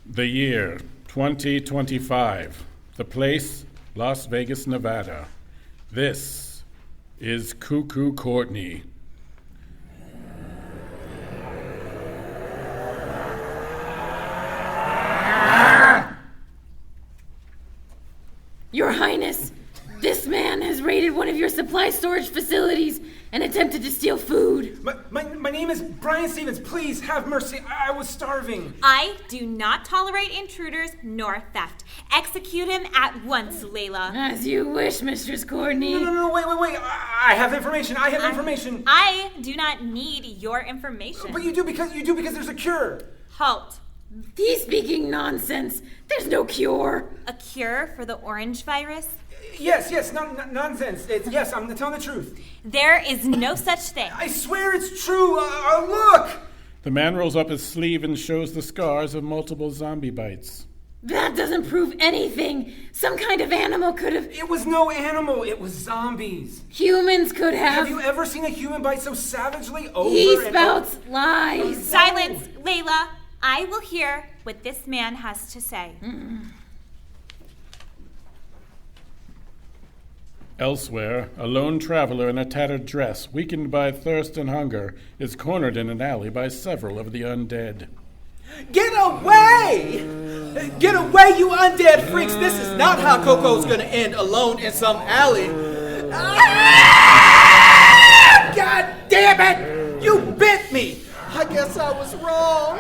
The year, 2025. The place, Las Vegas, Nevada. This is Cuckoo Courtney. Your Highness, this man has raided one of your supply storage facilities and attempted to steal food. My name is Brian Stevens. Please have mercy. I was starving. I do not tolerate intruders nor theft. Execute him at once, Layla. As you wish, Mistress Courtney. No, wait. I have information. Information. I do not need your information. But you do because there's a cure. Halt. He's speaking nonsense. There's no cure. A cure for the orange virus? Yes, nonsense. Yes, I'm telling the truth. There is no such thing. I swear it's true. Look! The man rolls up his sleeve and shows the scars of multiple zombie bites. That doesn't prove anything. Some kind of animal could have... It was no animal. It was zombies. Humans could have... Have you ever seen a human bite so savagely over He and spouts over? lies. Silence, Layla. I will hear what this man has to say. Elsewhere, a lone traveler in a tattered dress, weakened by thirst and hunger, is cornered in an alley by several of the undead. Get away! Get away, you undead freaks! This is not how Coco's gonna end alone in some alley. God damn it! You bit me! I guess I was wrong.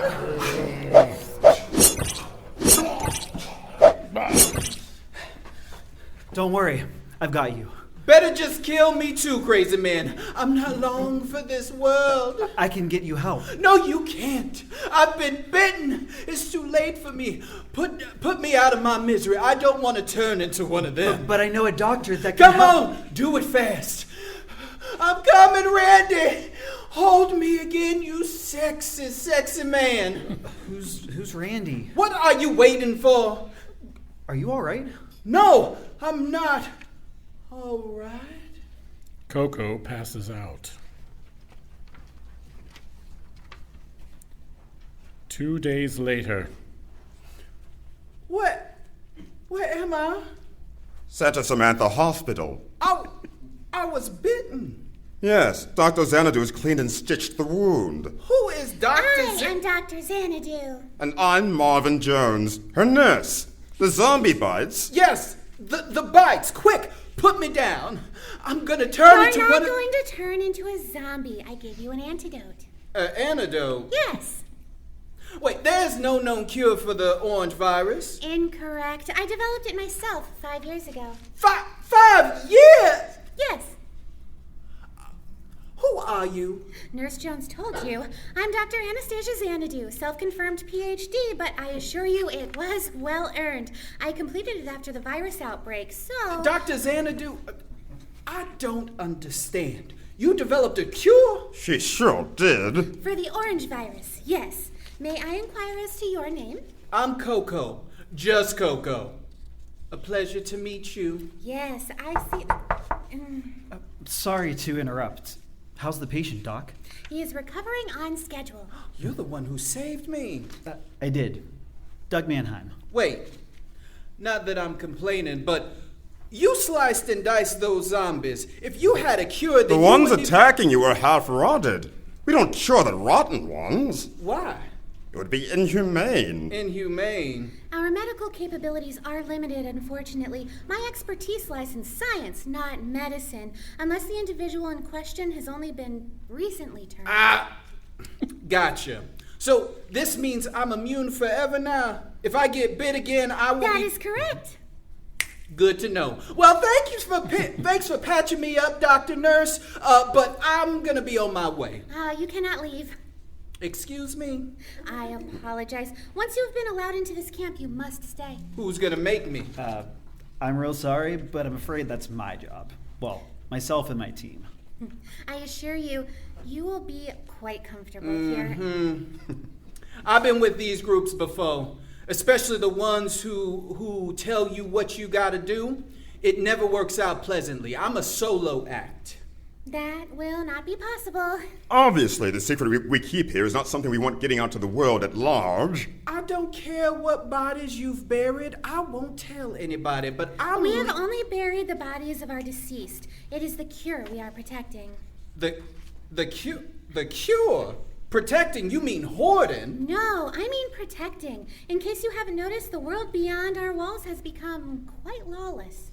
Don't worry, I've got you. Better just kill me too, crazy man. I'm not long for this world. I can get you help. No, you can't. I've been bitten. It's too late for me. Put me out of my misery. I don't want to turn into one of them. But I know a doctor that can Come help. on, do it fast. I'm coming, Randy. Hold me again, you sexy man. Who's Randy? What are you waiting for? Are you all right? No, I'm not. All right. Coco passes out. 2 days later. Where am I? Sent to Samantha Hospital. I was bitten. Yes, Dr. Xanadu has cleaned and stitched the wound. Who is Dr. I am Dr. Xanadu. And I'm Marvin Jones, her nurse. The zombie bites. Yes, the bites. Quick, put me down. I'm gonna turn into You're one not of... going to turn into a zombie. I gave you an antidote. Antidote? Yes. Wait, there's no known cure for the orange virus. Incorrect. I developed it myself 5 years ago. 5 years? Yes. Who are you? Nurse Jones told you. I'm Dr. Anastasia Xanadu, self-confirmed PhD, but I assure you it was well earned. I completed it after the virus outbreak, so... Dr. Xanadu, I don't understand. You developed a cure? She sure did. For the orange virus, yes. May I inquire as to your name? I'm Coco. Just Coco. A pleasure to meet you. Yes, I see... Sorry to interrupt. How's the patient, Doc? He is recovering on schedule. You're the one who saved me. I did. Doug Manheim. Wait, not that I'm complaining, but you sliced and diced those zombies. If you had a cure, then The ones attacking you are half rotted. We don't cure the rotten ones. Why? It would be inhumane. Inhumane. Our medical capabilities are limited, unfortunately. My expertise lies in science, not medicine, unless the individual in question has only been recently turned. Gotcha. So this means I'm immune forever now? If I get bit again, I will That is correct. Good to know. Well, thanks for patching me up, Dr. Nurse, but I'm gonna be on my way. You cannot leave. Excuse me? I apologize. Once you have been allowed into this camp, you must stay. Who's gonna make me? I'm real sorry, but I'm afraid that's my job. Well, myself and my team. I assure you, you will be quite comfortable here. I've been with these groups before, especially the ones who tell you what you gotta do. It never works out pleasantly. I'm a solo act. That will not be possible. Obviously, the secret we keep here is not something we want getting out to the world at large. I don't care what bodies you've buried. I won't tell anybody, but We have only buried the bodies of our deceased. It is the cure we are protecting. The cure? Protecting? You mean hoarding? No, I mean protecting. In case you haven't noticed, the world beyond our walls has become quite lawless.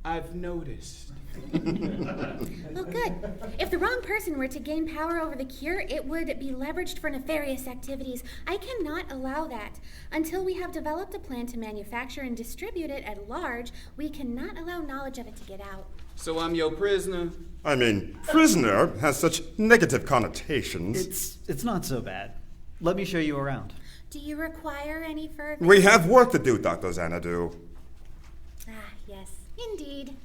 I've noticed. Well, good. If the wrong person were to gain power over the cure, it would be leveraged for nefarious activities. I cannot allow that. Until we have developed a plan to manufacture and distribute it at large, we cannot allow knowledge of it to get out. So I'm your prisoner? I mean, prisoner has such negative connotations. It's not so bad. Let me show you around. Do you require any further... We have work to do, Dr. Xanadu. Yes, indeed.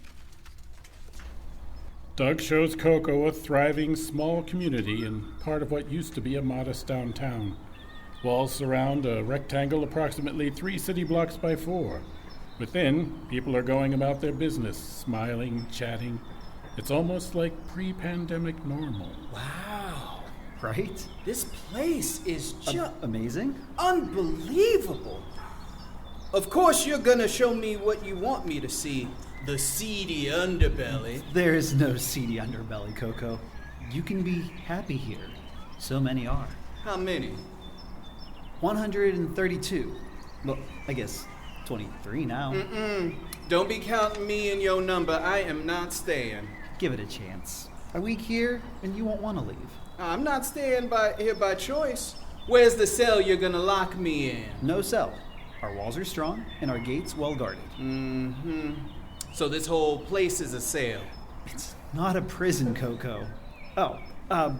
Doug shows Coco a thriving small community in part of what used to be a modest downtown. Walls surround a rectangle approximately 3 city blocks by 4. Within, people are going about their business, smiling, chatting. It's almost like pre-pandemic normal. Wow. Right? This place is just... amazing? unbelievable. Of course you're gonna show me what you want me to see. The seedy underbelly. There is no seedy underbelly, Coco. You can be happy here. So many are. How many? 132. Well, I guess 23 now. Don't be counting me in your number. I am not staying. Give it a chance. A week here, and you won't want to leave. I'm not staying here by choice. Where's the cell you're gonna lock me in? No cell. Our walls are strong, and our gates well guarded. So this whole place is a cell. It's not a prison, Coco. Oh,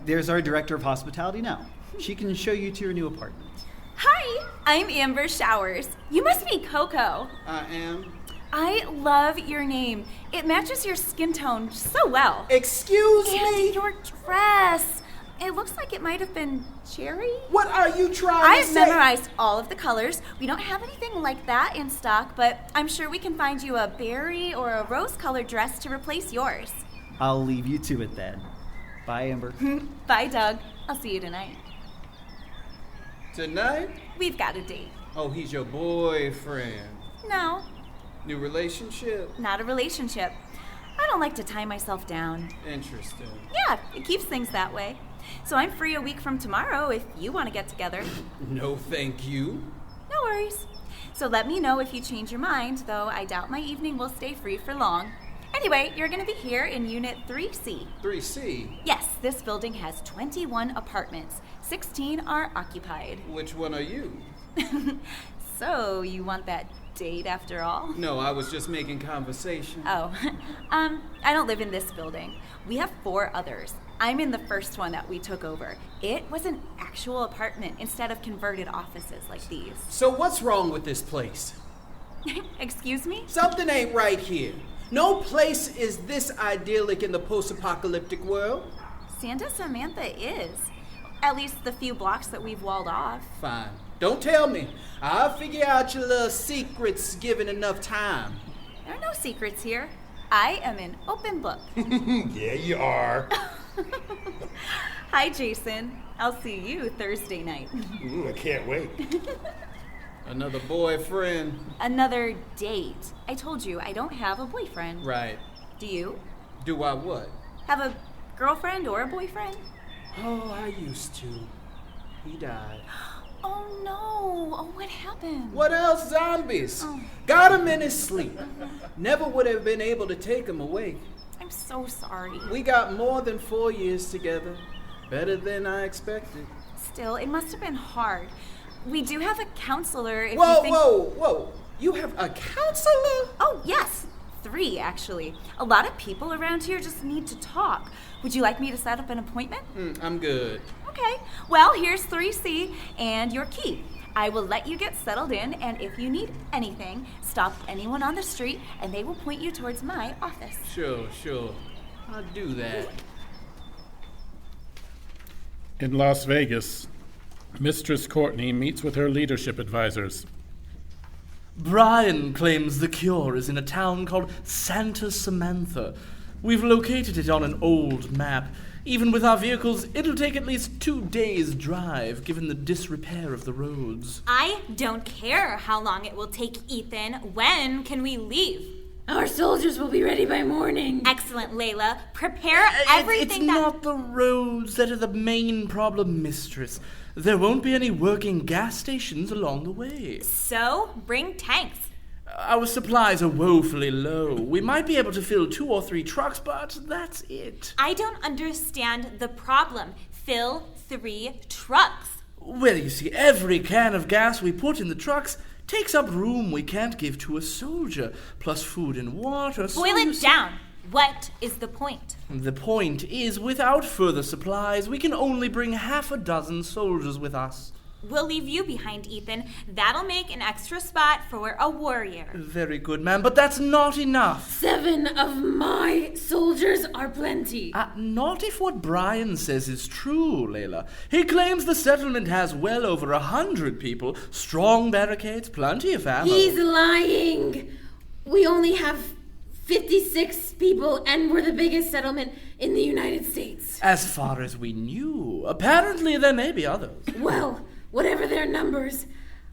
there's our director of hospitality now. She can show you to your new apartment. Hi, I'm Amber Showers. You must be Coco. I am. I love your name. It matches your skin tone so well. Excuse me? And your dress. It looks like it might have been cherry. What are you trying to I've say? memorized all of the colors. We don't have anything like that in stock, but I'm sure we can find you a berry or a rose-colored dress to replace yours. I'll leave you to it then. Bye, Amber. Bye, Doug. I'll see you tonight. Tonight? We've got a date. Oh, he's your boyfriend. No, New relationship? not a relationship. I don't like to tie myself down. Interesting. Yeah, it keeps things that way. So I'm free a week from tomorrow if you want to get together. No, thank you. No worries. So let me know if you change your mind, though I doubt my evening will stay free for long. Anyway, you're going to be here in Unit 3C. 3C? Yes, this building has 21 apartments. 16 are occupied. Which one are you? So, you want that date after all? No, I was just making conversation. Oh, I don't live in this building. We have 4 others. I'm in the first one that we took over. It was an actual apartment instead of converted offices like these. So what's wrong with this place? Excuse me? Something ain't right here. No place is this idyllic in the post-apocalyptic world. Santa Samantha is. At least the few blocks that we've walled off. Fine. Don't tell me. I'll figure out your little secrets given enough time. There are no secrets here. I am an open book. Yeah, you are. Hi, Jason. I'll see you Thursday night. Ooh, I can't wait. Another boyfriend. Another date. I told you I don't have a boyfriend. Right. Do you? Do I what? Have a girlfriend or a boyfriend? Oh, I used to. He died. Oh no. Oh, what happened? What else? Zombies. Got him in his sleep. Never would have been able to take him away. I'm so sorry. We got more than 4 years together. Better than I expected. Still, it must have been hard. We do have a counselor if you Whoa, think... whoa. You have a counselor? Oh, yes. 3, actually. A lot of people around here just need to talk. Would you like me to set up an appointment? I'm good. Okay. Well, here's 3C and your key. I will let you get settled in, and if you need anything, stop anyone on the street, and they will point you towards my office. Sure. I'll do that. In Las Vegas, Mistress Courtney meets with her leadership advisors. Brian claims the cure is in a town called Santa Samantha. We've located it on an old map. Even with our vehicles, it'll take at least 2 days' drive, given the disrepair of the roads. I don't care how long it will take, Ethan. When can we leave? Our soldiers will be ready by morning. Excellent, Layla. Prepare everything It's not the roads that are the main problem, Mistress. There won't be any working gas stations along the way. So, bring tanks. Our supplies are woefully low. We might be able to fill 2 or 3 trucks, but that's it. I don't understand the problem. Fill 3 trucks. Well, you see, every can of gas we put in the trucks takes up room we can't give to a soldier, plus food and water. Boil it down. What is the point? The point is, without further supplies, we can only bring 6 soldiers with us. We'll leave you behind, Ethan. That'll make an extra spot for a warrior. Very good, ma'am, but that's not enough. 7 of my soldiers are plenty. Not if what Brian says is true, Layla. He claims the settlement has well over 100 people, strong barricades, plenty of ammo. He's lying. We only have 56 people, and we're the biggest settlement in the United States. As far as we knew. Apparently there may be others. Well, whatever their numbers,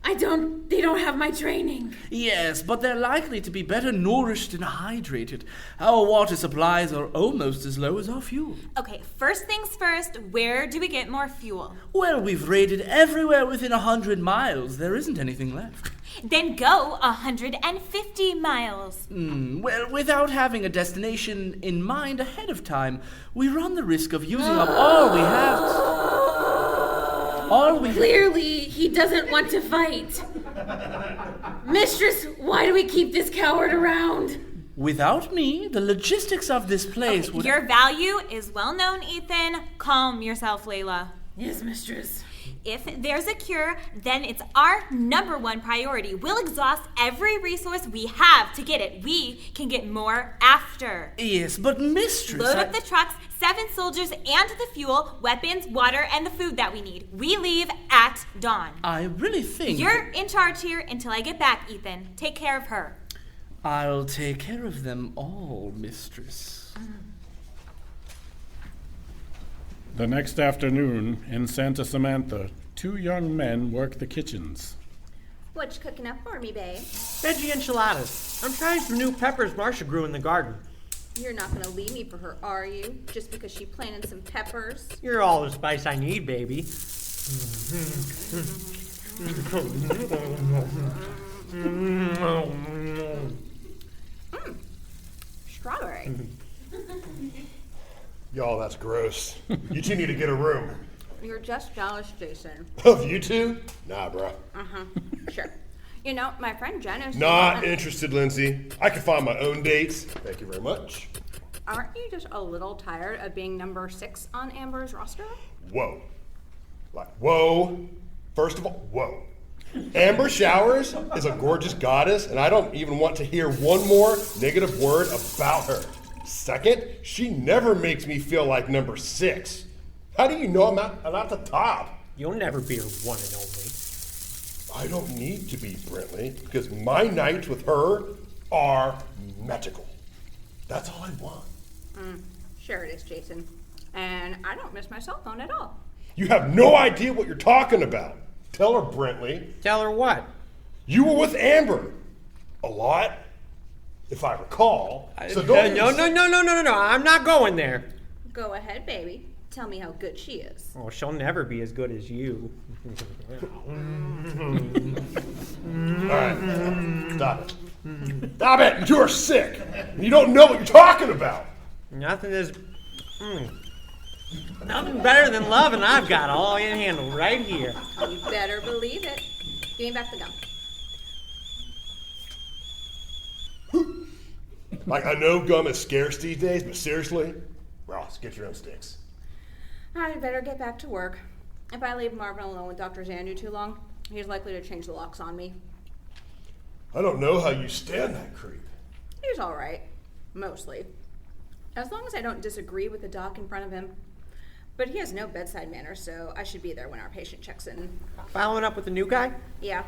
they don't have my training. Yes, but they're likely to be better nourished and hydrated. Our water supplies are almost as low as our fuel. Okay, first things first, where do we get more fuel? Well, we've raided everywhere within 100 miles. There isn't anything left. Then go 150 miles. Well, without having a destination in mind ahead of time, we run the risk of using up all we have. Clearly, he doesn't want to fight. Mistress, why do we keep this coward around? Without me, the logistics of this place would... Your value is well known, Ethan. Calm yourself, Layla. Yes, Mistress. If there's a cure, then it's our #1 priority. We'll exhaust every resource we have to get it. We can get more after. Yes, but Mistress... Load up the trucks, 7 soldiers, and the fuel, weapons, water, and the food that we need. We leave at dawn. I really think... You're in charge here until I get back, Ethan. Take care of her. I'll take care of them all, Mistress. The next afternoon, in Santa Samantha, 2 young men work the kitchens. What you cooking up for me, babe? Veggie enchiladas. I'm trying some new peppers Marsha grew in the garden. You're not going to leave me for her, are you? Just because she planted some peppers? You're all the spice I need, baby. Strawberry. Y'all, that's gross. You 2 need to get a room. You're just jealous, Jason. Of you 2? Nah, bro. Sure. You know, my friend Jen is... Not interested, Lindsay. I can find my own dates. Thank you very much. Aren't you just a little tired of being number 6 on Amber's roster? Whoa. Like, whoa. First of all, whoa. Amber Showers is a gorgeous goddess, and I don't even want to hear one more negative word about her. Second, she never makes me feel like number 6. How do you know I'm at the top? You'll never be her one and only. I don't need to be, Brentley, because my nights with her are magical. That's all I want. Sure it is, Jason. And I don't miss my cell phone at all. You have no idea what you're talking about. Tell her, Brentley. Tell her what? You were with Amber. A lot, if I recall. So don't... No. I'm not going there. Go ahead, baby. Tell me how good she is. Oh, she'll never be as good as you. All right. Stop it. Stop it. You're sick. You don't know what you're talking about. Nothing better than love, and I've got all in hand right here. You better believe it. Give me back the gum. Like, I know gum is scarce these days, but seriously, Ross, get your own sticks. I better get back to work. If I leave Marvin alone with Dr. Xanadu too long, he's likely to change the locks on me. I don't know how you stand that creep. He's all right. Mostly. As long as I don't disagree with the doc in front of him. But he has no bedside manner, so I should be there when our patient checks in. Following up with the new guy? Yeah.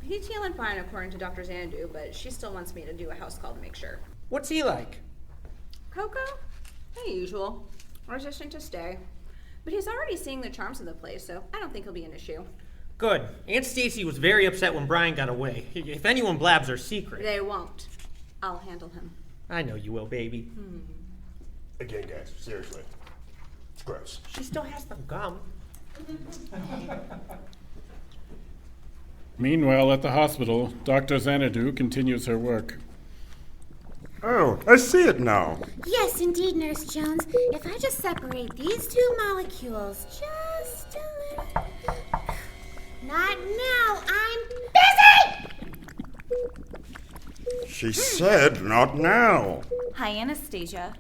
He's healing fine according to Dr. Xanadu, but she still wants me to do a house call to make sure. What's he like? Coco? The usual. Resistant to stay. But he's already seeing the charms of the place, so I don't think he'll be an issue. Good. Aunt Stacy was very upset when Brian got away. If anyone blabs our secret... They won't. I'll handle him. I know you will, baby. Again, guys, seriously. It's gross. She still has the gum. Meanwhile, at the hospital, Dr. Xanadu continues her work. Oh, I see it now. Yes, indeed, Nurse Jones. If I just separate these two molecules just a little... Not now, I'm busy! She said not now. Hi, Anastasia.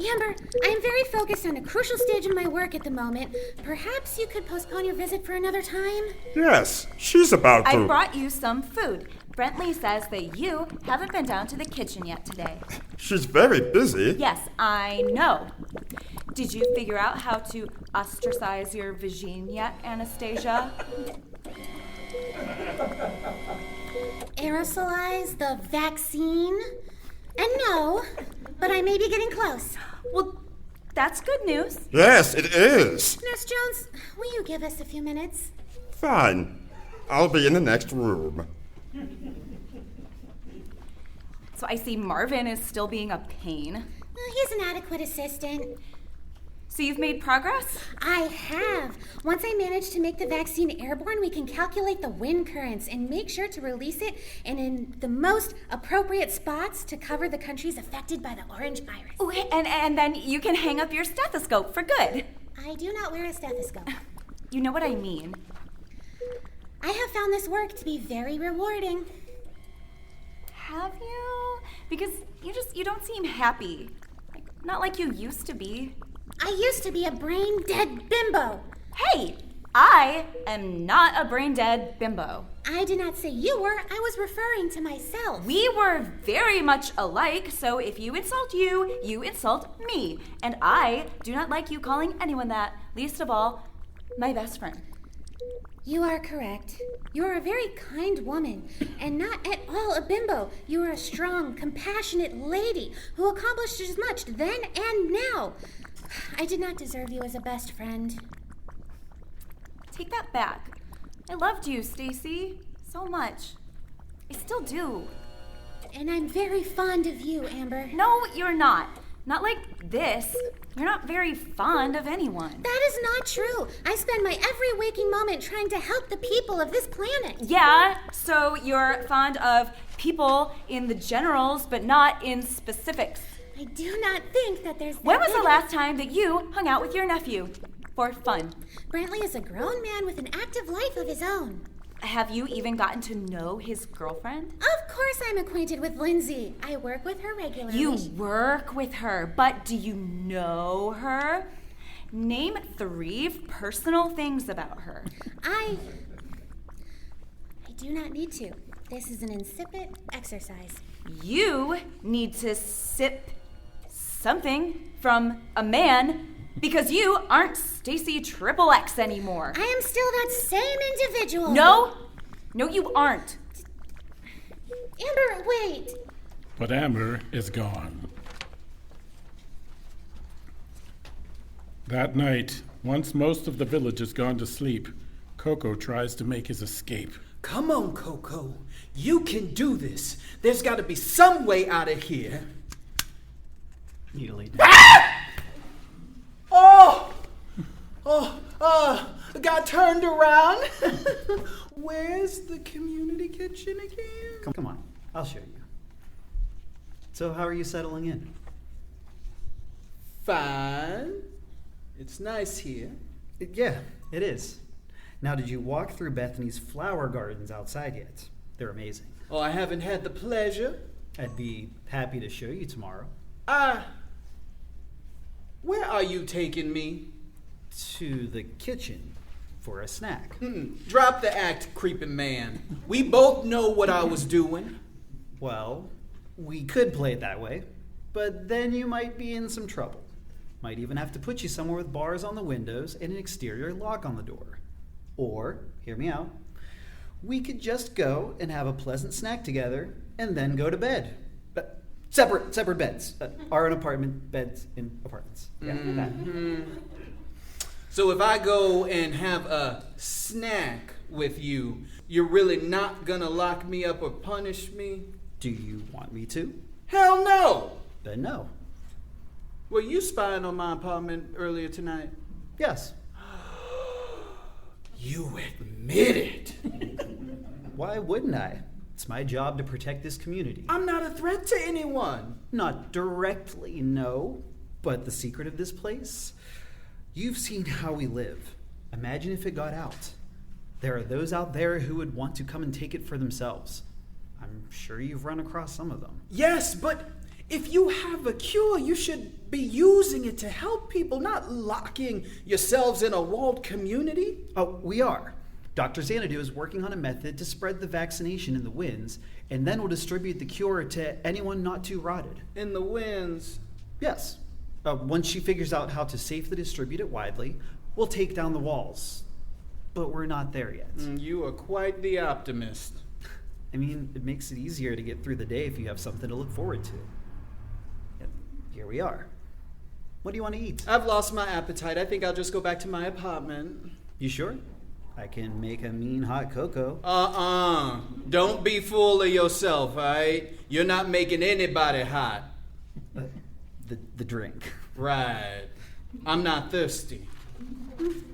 Amber, I am very focused on a crucial stage in my work at the moment. Perhaps you could postpone your visit for another time? Yes, she's about to... I brought you some food. Brentley says that you haven't been down to the kitchen yet today. She's very busy. Yes, I know. Did you figure out how to ostracize your vagine yet, Anastasia? Aerosolize the vaccine? And no, but I may be getting close. Well, that's good news. Yes, it is. Nurse Jones, will you give us a few minutes? Fine. I'll be in the next room. So I see Marvin is still being a pain. He's an adequate assistant. So you've made progress? I have. Once I manage to make the vaccine airborne, we can calculate the wind currents and make sure to release it in the most appropriate spots to cover the countries affected by the orange virus. Ooh, and then you can hang up your stethoscope for good. I do not wear a stethoscope. You know what I mean. I have found this work to be very rewarding. Have you? Because you don't seem happy. Not like you used to be. I used to be a brain-dead bimbo. Hey, I am not a brain-dead bimbo. I did not say you were. I was referring to myself. We were very much alike, so if you insult you, you insult me. And I do not like you calling anyone that, least of all, my best friend. You are correct. You are a very kind woman, and not at all a bimbo. You are a strong, compassionate lady who accomplished as much then and now. I did not deserve you as a best friend. Take that back. I loved you, Stacy, so much. I still do. And I'm very fond of you, Amber. No, you're not. Not like this. You're not very fond of anyone. That is not true. I spend my every waking moment trying to help the people of this planet. Yeah, so you're fond of people in the generals, but not in specifics. I do not think that there's... When was the last time that you hung out with your nephew? For fun. Brentley is a grown man with an active life of his own. Have you even gotten to know his girlfriend? Of course I'm acquainted with Lindsay. I work with her regularly. You work with her, but do you know her? Name 3 personal things about her. I do not need to. This is an insipid exercise. You need to sip something from a man because you aren't Stacy XXX anymore. I am still that same individual. No, you aren't. Amber, wait. But Amber is gone. That night, once most of the village has gone to sleep, Coco tries to make his escape. Come on, Coco. You can do this. There's got to be some way out of here. Needly. Got turned around. Where's the community kitchen again? Come on, I'll show you. So how are you settling in? Fine. It's nice here. Yeah, it is. Now, did you walk through Bethany's flower gardens outside yet? They're amazing. Oh, I haven't had the pleasure. I'd be happy to show you tomorrow. Where are you taking me? To the kitchen for a snack. Drop the act, creeping man. We both know what I was doing. Well, we could play it that way, but then you might be in some trouble. Might even have to put you somewhere with bars on the windows and an exterior lock on the door. Or, hear me out, we could just go and have a pleasant snack together and then go to bed. But Separate beds. Are in apartment beds in apartments. Yeah, that. So if I go and have a snack with you, you're really not gonna lock me up or punish me? Do you want me to? Hell no! Then no. Were you spying on my apartment earlier tonight? Yes. You admit it! Why wouldn't I? It's my job to protect this community. I'm not a threat to anyone. Not directly, no. But the secret of this place? You've seen how we live. Imagine if it got out. There are those out there who would want to come and take it for themselves. I'm sure you've run across some of them. Yes, but if you have a cure, you should be using it to help people, not locking yourselves in a walled community. Oh, we are. Dr. Xanadu is working on a method to spread the vaccination in the winds, and then we'll distribute the cure to anyone not too rotted. In the winds? Yes. Once she figures out how to safely distribute it widely, we'll take down the walls. But we're not there yet. You are quite the optimist. I mean, it makes it easier to get through the day if you have something to look forward to. And here we are. What do you want to eat? I've lost my appetite. I think I'll just go back to my apartment. You sure? I can make a mean hot cocoa. Don't be full of yourself, all right? You're not making anybody hot. The drink. Right. I'm not thirsty.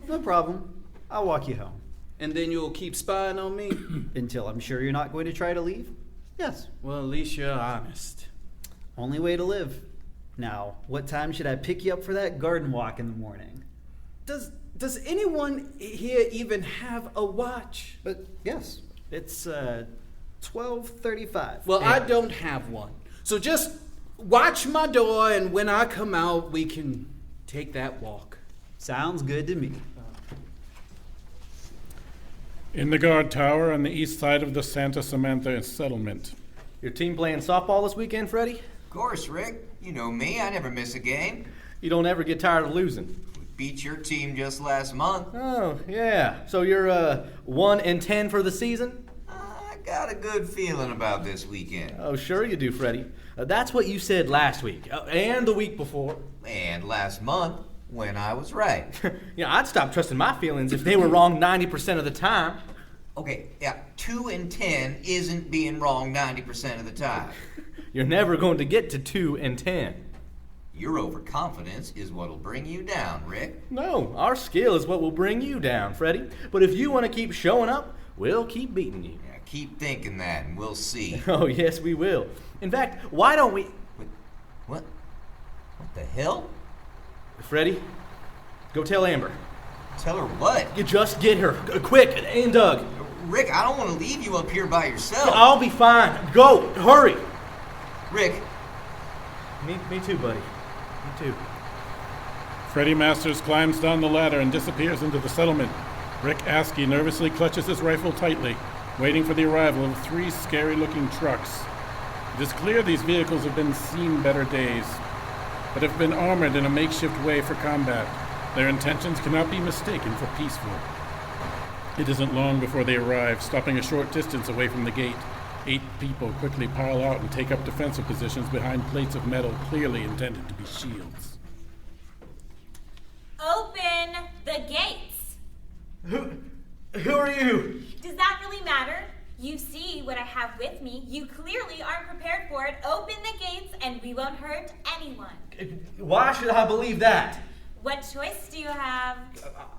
No problem. I'll walk you home. And then you'll keep spying on me? Until I'm sure you're not going to try to leave? Yes. Well, at least you're honest. Only way to live. Now, what time should I pick you up for that garden walk in the morning? Does anyone here even have a watch? Yes. It's 12:35. Well, I don't have one. So just watch my door, and when I come out, we can take that walk. Sounds good to me. In the guard tower on the east side of the Santa Samantha settlement. Your team playing softball this weekend, Freddy? Of course, Rick. You know me. I never miss a game. You don't ever get tired of losing. We beat your team just last month. Oh, yeah. So you're 1-10 for the season? I got a good feeling about this weekend. Oh, sure you do, Freddy. That's what you said last week, and the week before. And last month, when I was right. I'd stop trusting my feelings if they were wrong 90% of the time. Okay, yeah, 2-10 isn't being wrong 90% of the time. You're never going to get to 2-10. Your overconfidence is what'll bring you down, Rick. No, our skill is what will bring you down, Freddy. But if you want to keep showing up, we'll keep beating you. Yeah, keep thinking that, and we'll see. Oh, yes, we will. In fact, why don't we... Wait, what? What the hell? Freddy, go tell Amber. Tell her what? You just get her. Quick, and Doug. Rick, I don't want to leave you up here by yourself. I'll be fine. Go, hurry. Rick. Me too, buddy. Me too. Freddy Masters climbs down the ladder and disappears into the settlement. Rick Askey nervously clutches his rifle tightly, waiting for the arrival of 3 scary-looking trucks. It is clear these vehicles have been seen better days, but have been armored in a makeshift way for combat. Their intentions cannot be mistaken for peaceful. It isn't long before they arrive, stopping a short distance away from the gate. 8 people quickly pile out and take up defensive positions behind plates of metal clearly intended to be shields. Open the gates! Who are you? Does that really matter? You see what I have with me. You clearly aren't prepared for it. Open the gates and we won't hurt anyone. Why should I believe that? What choice do you have?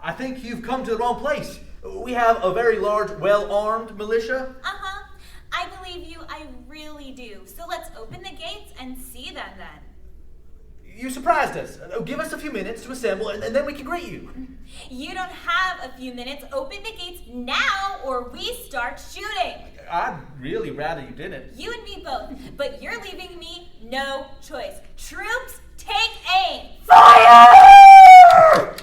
I think you've come to the wrong place. We have a very large, well-armed militia. Uh-huh. I believe you. I really do. So let's open the gates and see them then. You surprised us. Give us a few minutes to assemble, and then we can greet you. You don't have a few minutes. Open the gates now, or we start shooting. I'd really rather you didn't. You and me both. But you're leaving me no choice. Troops, take aim. Fire!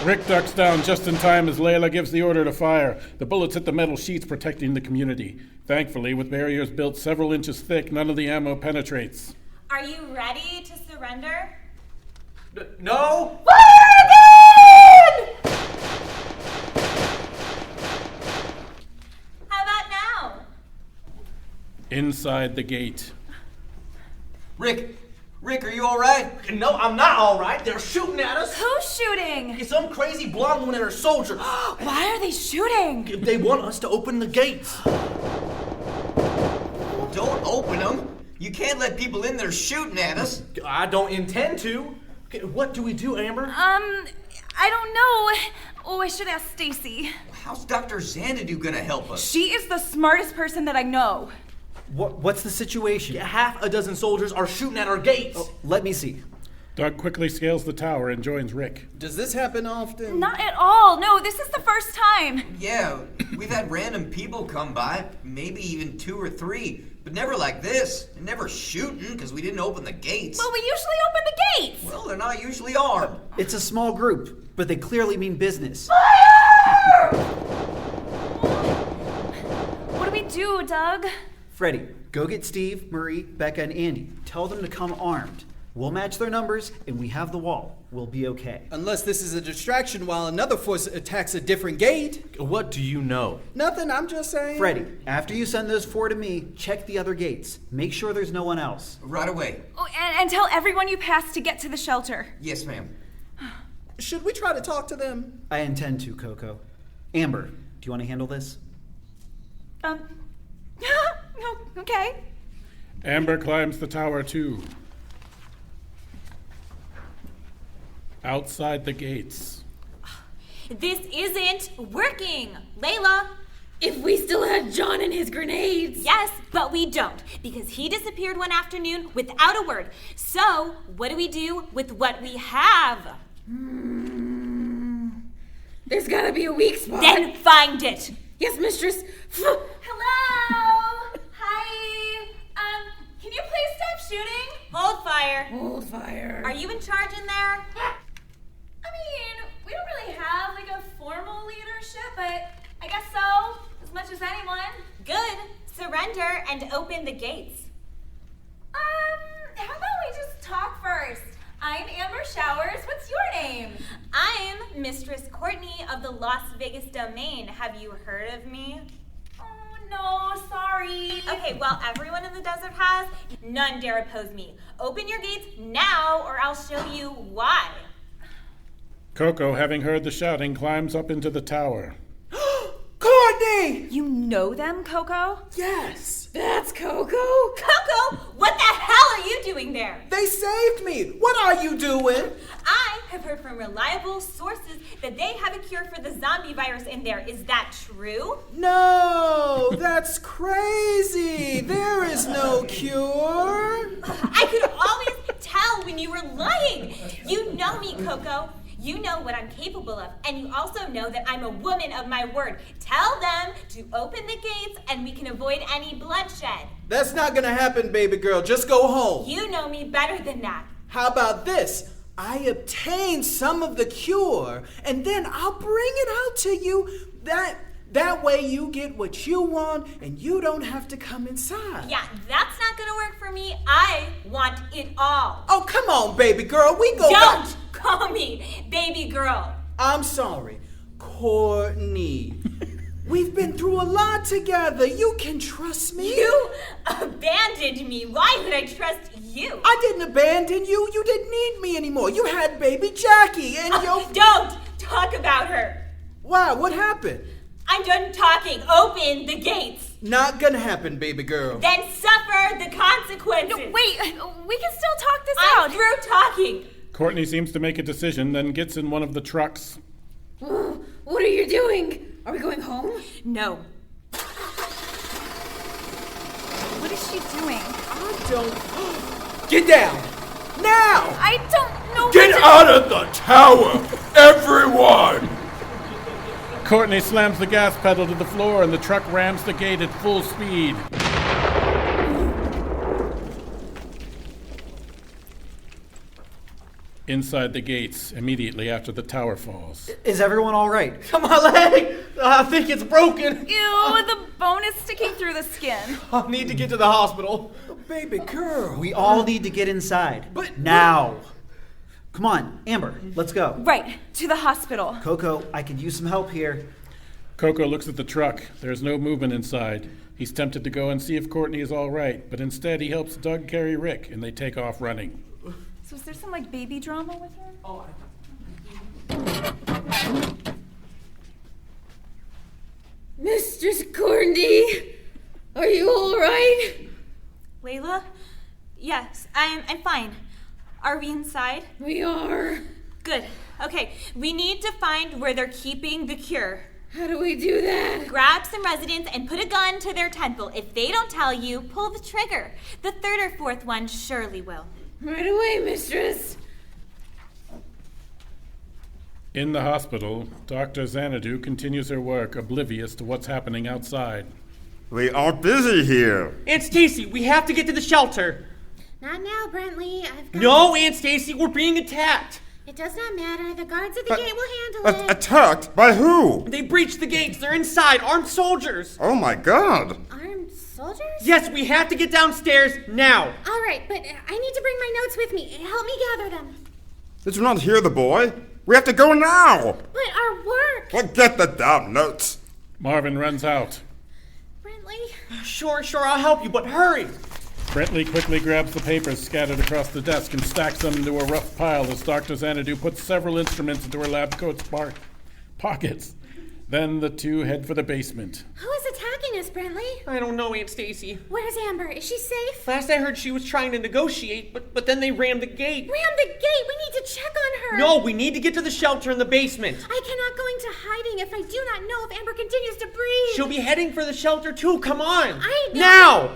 Rick ducks down just in time as Layla gives the order to fire. The bullets hit the metal sheets protecting the community. Thankfully, with barriers built several inches thick, none of the ammo penetrates. Are you ready to surrender? No! Fire again! How about now? Inside the gate. Rick, are you all right? No, I'm not all right. They're shooting at us. Who's shooting? Some crazy blonde woman and her soldiers. Why are they shooting? They want us to open the gates. Don't open them. You can't let people in there shooting at us. I don't intend to. Okay, what do we do, Amber? I don't know. Oh, I should ask Stacy. How's Dr. Xanadu gonna help us? She is the smartest person that I know. What's the situation? Half a dozen soldiers are shooting at our gates. Oh, let me see. Doug quickly scales the tower and joins Rick. Does this happen often? Not at all. No, this is the first time. Yeah, we've had random people come by, maybe even 2 or 3, but never like this. And never shooting because we didn't open the gates. Well, we usually open the gates. Well, they're not usually armed. It's a small group, but they clearly mean business. What do we do, Doug? Freddy, go get Steve, Marie, Becca, and Andy. Tell them to come armed. We'll match their numbers, and we have the wall. We'll be okay. Unless this is a distraction while another force attacks a different gate. What do you know? Nothing, I'm just saying. Freddy, after you send those 4 to me, check the other gates. Make sure there's no one else. Right away. Oh, and tell everyone you pass to get to the shelter. Yes, ma'am. Should we try to talk to them? I intend to, Coco. Amber, do you want to handle this? No, okay. Amber climbs the tower too. Outside the gates. This isn't working. Layla. If we still had John and his grenades. Yes, but we don't, because he disappeared one afternoon without a word. So, what do we do with what we have? There's gotta be a weak spot. Then find it. Yes, Mistress. Hello. Hi. Can you please stop shooting? Hold fire. Hold fire. Are you in charge in there? I mean, we don't really have like a formal leadership, but I guess so, as much as anyone. Good. Surrender and open the gates. How about we just talk first? I'm Amber Showers. What's your name? I'm Mistress Courtney of the Las Vegas Domain. Have you heard of me? Oh, no, sorry. Okay, well, everyone in the desert has. None dare oppose me. Open your gates now, or I'll show you why. Coco, having heard the shouting, climbs up into the tower. Courtney! You know them, Coco? Yes. That's Coco? Coco, what the hell are you doing there? They saved me. What are you doing? I have heard from reliable sources that they have a cure for the zombie virus in there. Is that true? No, that's crazy. There is no cure. I could always tell when you were lying. You know me, Coco. You know what I'm capable of, and you also know that I'm a woman of my word. Tell them to open the gates, and we can avoid any bloodshed. That's not gonna happen, baby girl. Just go home. You know me better than that. How about this? I obtain some of the cure, and then I'll bring it out to you. That way you get what you want, and you don't have to come inside. Yeah, that's not gonna work for me. I want it all. Oh, come on, baby girl. We go Don't back. call me baby girl. I'm sorry, Courtney. We've been through a lot together. You can trust me. You abandoned me. Why would I trust you? I didn't abandon you. You didn't need me anymore. You had baby Jackie and Don't talk about her. Why? What happened? I'm done talking. Open the gates. Not gonna happen, baby girl. Then suffer the consequences. No, wait, we can still talk this I'm out. through talking. Courtney seems to make a decision, then gets in one of the trucks. What are you doing? Are we going home? No. What is she doing? I don't... Get down! Now! I don't know. Get out of the tower, everyone! Courtney slams the gas pedal to the floor and the truck rams the gate at full speed. Inside the gates, immediately after the tower falls. Is everyone all right? My leg! I think it's broken. Ew, the bone is sticking through the skin. I need to get to the hospital. Baby girl. We all need to get inside. But now. Come on, Amber, let's go. Right, to the hospital. Coco, I could use some help here. Coco looks at the truck. There's no movement inside. He's tempted to go and see if Courtney is all right, but instead he helps Doug carry Rick, and they take off running. So is there some, baby drama with her? Oh, Mistress Courtney, are you all right? Layla? Yes, I'm fine. Are we inside? We are. Good. Okay, we need to find where they're keeping the cure. How do we do that? Grab some residents and put a gun to their temple. If they don't tell you, pull the trigger. The third or fourth one surely will. Right away, Mistress. In the hospital, Dr. Xanadu continues her work, oblivious to what's happening outside. We are busy here. Aunt Stacy, we have to get to the shelter. Not now, Brentley. I've got... No, Aunt Stacy, we're being attacked. It does not matter. The guards at the gate will handle it. Attacked? By who? They breached the gates. They're inside, armed soldiers. Oh my God. Armed soldiers? Yes, we have to get downstairs now. All right, but I need to bring my notes with me. Help me gather them. Did you not hear the boy? We have to go now. But our work. Forget the damn notes. Marvin runs out. Brentley? Sure, I'll help you, but hurry. Brentley quickly grabs the papers scattered across the desk and stacks them into a rough pile as Dr. Xanadu puts several instruments into her lab coat's pockets. Then the two head for the basement. Who is attacking us, Brentley? I don't know, Aunt Stacy. Where's Amber? Is she safe? Last I heard, she was trying to negotiate, but then they rammed the gate. Rammed the gate? We need to check on her. No, we need to get to the shelter in the basement. I cannot go into hiding if I do not know if Amber continues to breathe. She'll be heading for the shelter too. Come on. I know. Now!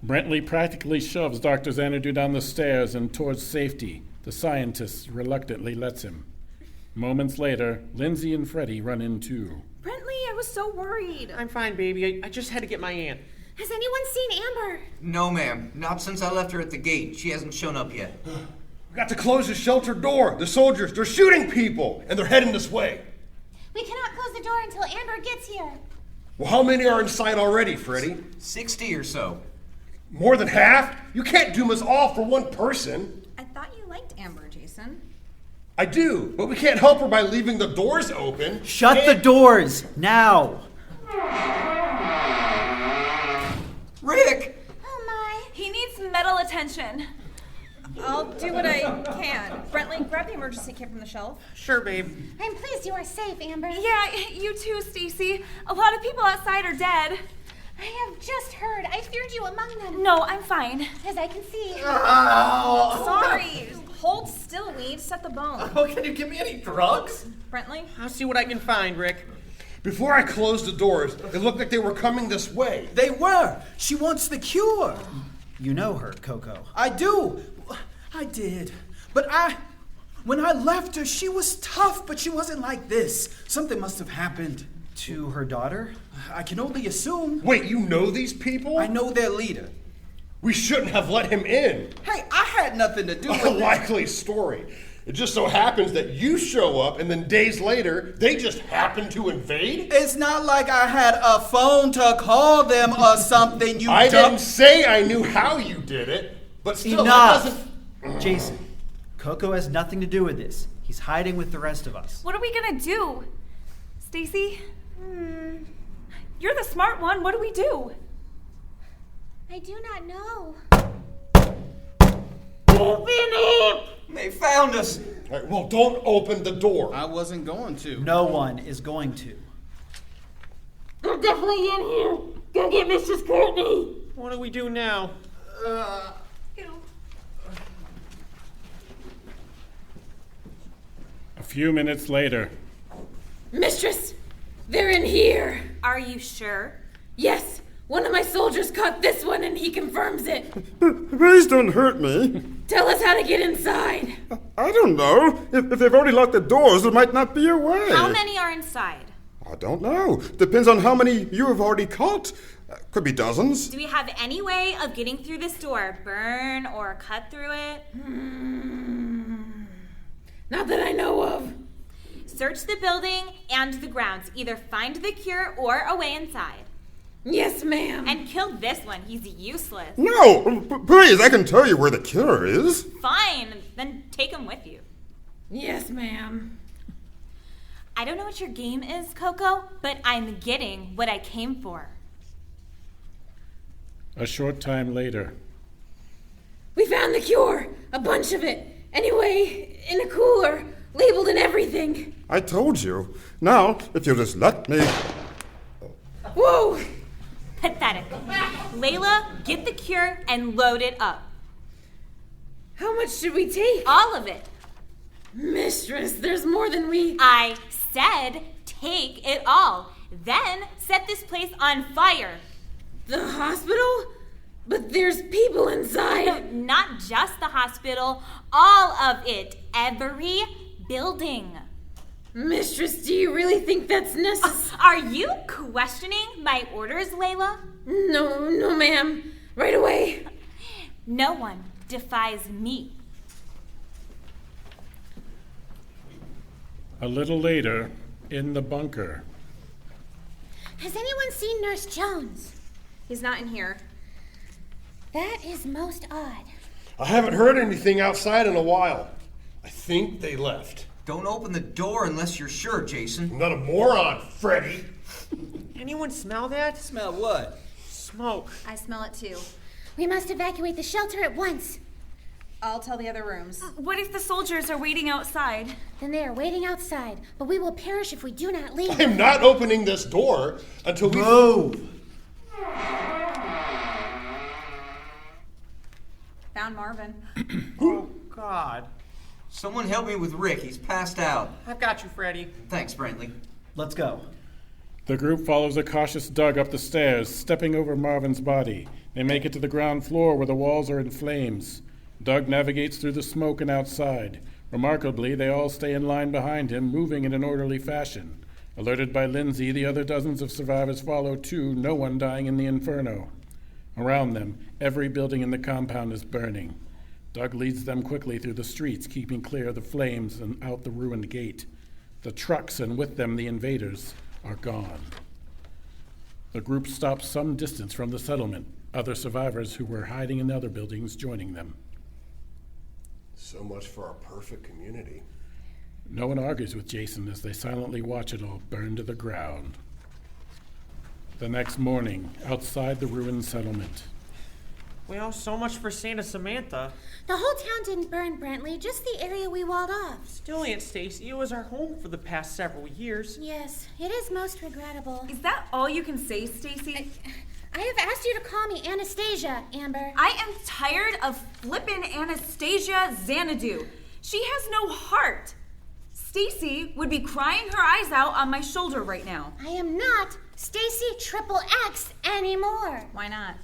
Brentley practically shoves Dr. Xanadu down the stairs and towards safety. The scientist reluctantly lets him. Moments later, Lindsay and Freddy run in too. Brentley, I was so worried. I'm fine, baby. I just had to get my aunt. Has anyone seen Amber? No, ma'am. Not since I left her at the gate. She hasn't shown up yet. We got to close the shelter door. The soldiers, they're shooting people, and they're heading this way. We cannot close the door until Amber gets here. Well, how many are inside already, Freddy? 60 or so. More than half? You can't doom us all for one person. I thought you liked Amber, Jason. I do, but we can't help her by leaving the doors open. Shut the doors, now! Rick! Oh my. He needs medical attention. I'll do what I can. Brentley, grab the emergency kit from the shelf. Sure, babe. I'm pleased you are safe, Amber. Yeah, you too, Stacy. A lot of people outside are dead. I have just heard. I feared you among them. No, I'm fine. As I can see. Sorry. Hold still, we need to set the bone. Oh, can you give me any drugs? Brentley? I'll see what I can find, Rick. Before I closed the doors, it looked like they were coming this way. They were. She wants the cure. You know her, Coco. I do. I did. But when I left her, she was tough, but she wasn't like this. Something must have happened. To her daughter? I can only assume. Wait, you know these people? I know their leader. We shouldn't have let him in. Hey, I had nothing to do with A it. likely story. It just so happens that you show up and then days later, they just happen to invade? It's not like I had a phone to call them or something, you I didn't say I knew how you did it, but still, Enough! that doesn't... Jason, Coco has nothing to do with this. He's hiding with the rest of us. What are we gonna do? Stacy? You're the smart one. What do we do? I do not know. Open up! They found us. All right, well, don't open the door. I wasn't going to. No one is going to. They're definitely in here. Go get Mistress Courtney. What do we do now? A few minutes later. Mistress, they're in here. Are you sure? Yes, one of my soldiers caught this one and he confirms it. Please don't hurt me. Tell us how to get inside. I don't know. If they've already locked the doors, there might not be a way. How many are inside? I don't know. Depends on how many you have already caught. Could be dozens. Do we have any way of getting through this door? Burn or cut through it? Not that I know of. Search the building and the grounds. Either find the cure or a way inside. Yes, ma'am. And kill this one. He's useless. No, please, I can tell you where the cure is. Fine. Then take him with you. Yes, ma'am. I don't know what your game is, Coco, but I'm getting what I came for. A short time later. We found the cure! A bunch of it! Anyway, in a cooler, labeled and everything. I told you. Now, if you'll just let me... Whoa! Pathetic. Layla, get the cure and load it up. How much should we take? All of it. Mistress, there's more than we... I said take it all. Then set this place on fire. The hospital? But there's people inside. Not just the hospital. All of it. Every building. Mistress, do you really think that's necessary? Are you questioning my orders, Layla? No, ma'am. Right away. No one defies me. A little later, in the bunker. Has anyone seen Nurse Jones? He's not in here. That is most odd. I haven't heard anything outside in a while. I think they left. Don't open the door unless you're sure, Jason. I'm not a moron, Freddy. Anyone smell that? Smell what? Smoke. I smell it too. We must evacuate the shelter at once. I'll tell the other rooms. What if the soldiers are waiting outside? Then they are waiting outside, but we will perish if we do not leave. I'm not opening this door until we... Move! Found Marvin. Oh, God. Someone help me with Rick. He's passed out. I've got you, Freddy. Thanks, Brentley. Let's go. The group follows a cautious Doug up the stairs, stepping over Marvin's body. They make it to the ground floor where the walls are in flames. Doug navigates through the smoke and outside. Remarkably, they all stay in line behind him, moving in an orderly fashion. Alerted by Lindsay, the other dozens of survivors follow too, no one dying in the inferno. Around them, every building in the compound is burning. Doug leads them quickly through the streets, keeping clear of the flames and out the ruined gate. The trucks, and with them the invaders, are gone. The group stops some distance from the settlement, other survivors who were hiding in other buildings joining them. So much for our perfect community. No one argues with Jason as they silently watch it all burn to the ground. The next morning, outside the ruined settlement. Well, so much for Santa Samantha. The whole town didn't burn, Brentley, just the area we walled off. Still, Aunt Stacy, it was our home for the past several years. Yes, it is most regrettable. Is that all you can say, Stacy? I have asked you to call me Anastasia, Amber. I am tired of flippin' Anastasia Xanadu. She has no heart. Stacy would be crying her eyes out on my shoulder right now. I am not Stacy XXX anymore. Why not?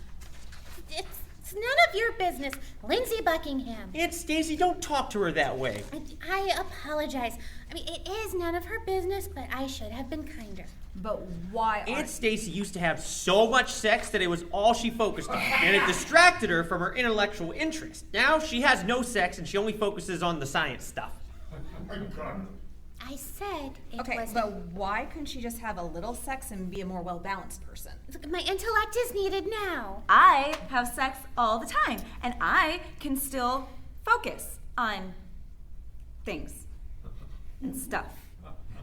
It's none of your business. Lindsay Buckingham. Aunt Stacy, don't talk to her that way. I apologize. I mean, it is none of her business, but I should have been kinder. But why Aunt Stacy used to have so much sex that it was all she focused on, and it distracted her from her intellectual interest. Now she has no sex and she only focuses on the science stuff. I said it okay, was... but why couldn't she just have a little sex and be a more well-balanced person? My intellect is needed now. I have sex all the time, and I can still focus on things and stuff.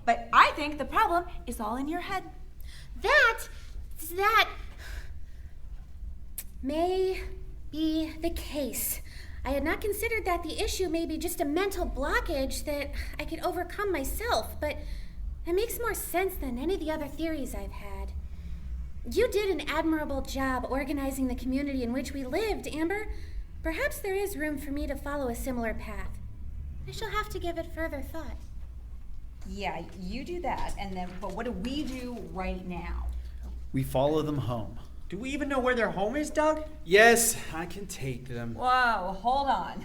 But I think the problem is all in your head. That may be the case. I had not considered that the issue may be just a mental blockage that I could overcome myself, but it makes more sense than any of the other theories I've had. You did an admirable job organizing the community in which we lived, Amber. Perhaps there is room for me to follow a similar path. I shall have to give it further thought. Yeah, you do that, and then, but what do we do right now? We follow them home. Do we even know where their home is, Doug? Yes, I can take them. Whoa, hold on.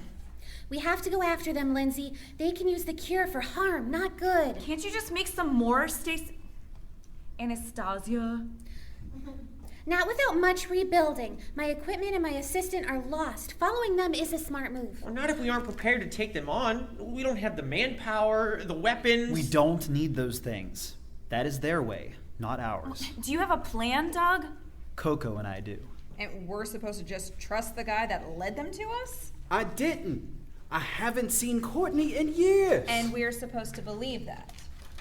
We have to go after them, Lindsay. They can use the cure for harm, not good. Can't you just make some more, Stacy? Anastasia? Not without much rebuilding. My equipment and my assistant are lost. Following them is a smart move. Well, not if we aren't prepared to take them on. We don't have the manpower, the weapons. We don't need those things. That is their way, not ours. Do you have a plan, Doug? Coco and I do. And we're supposed to just trust the guy that led them to us? I didn't. I haven't seen Courtney in years. And we're supposed to believe that.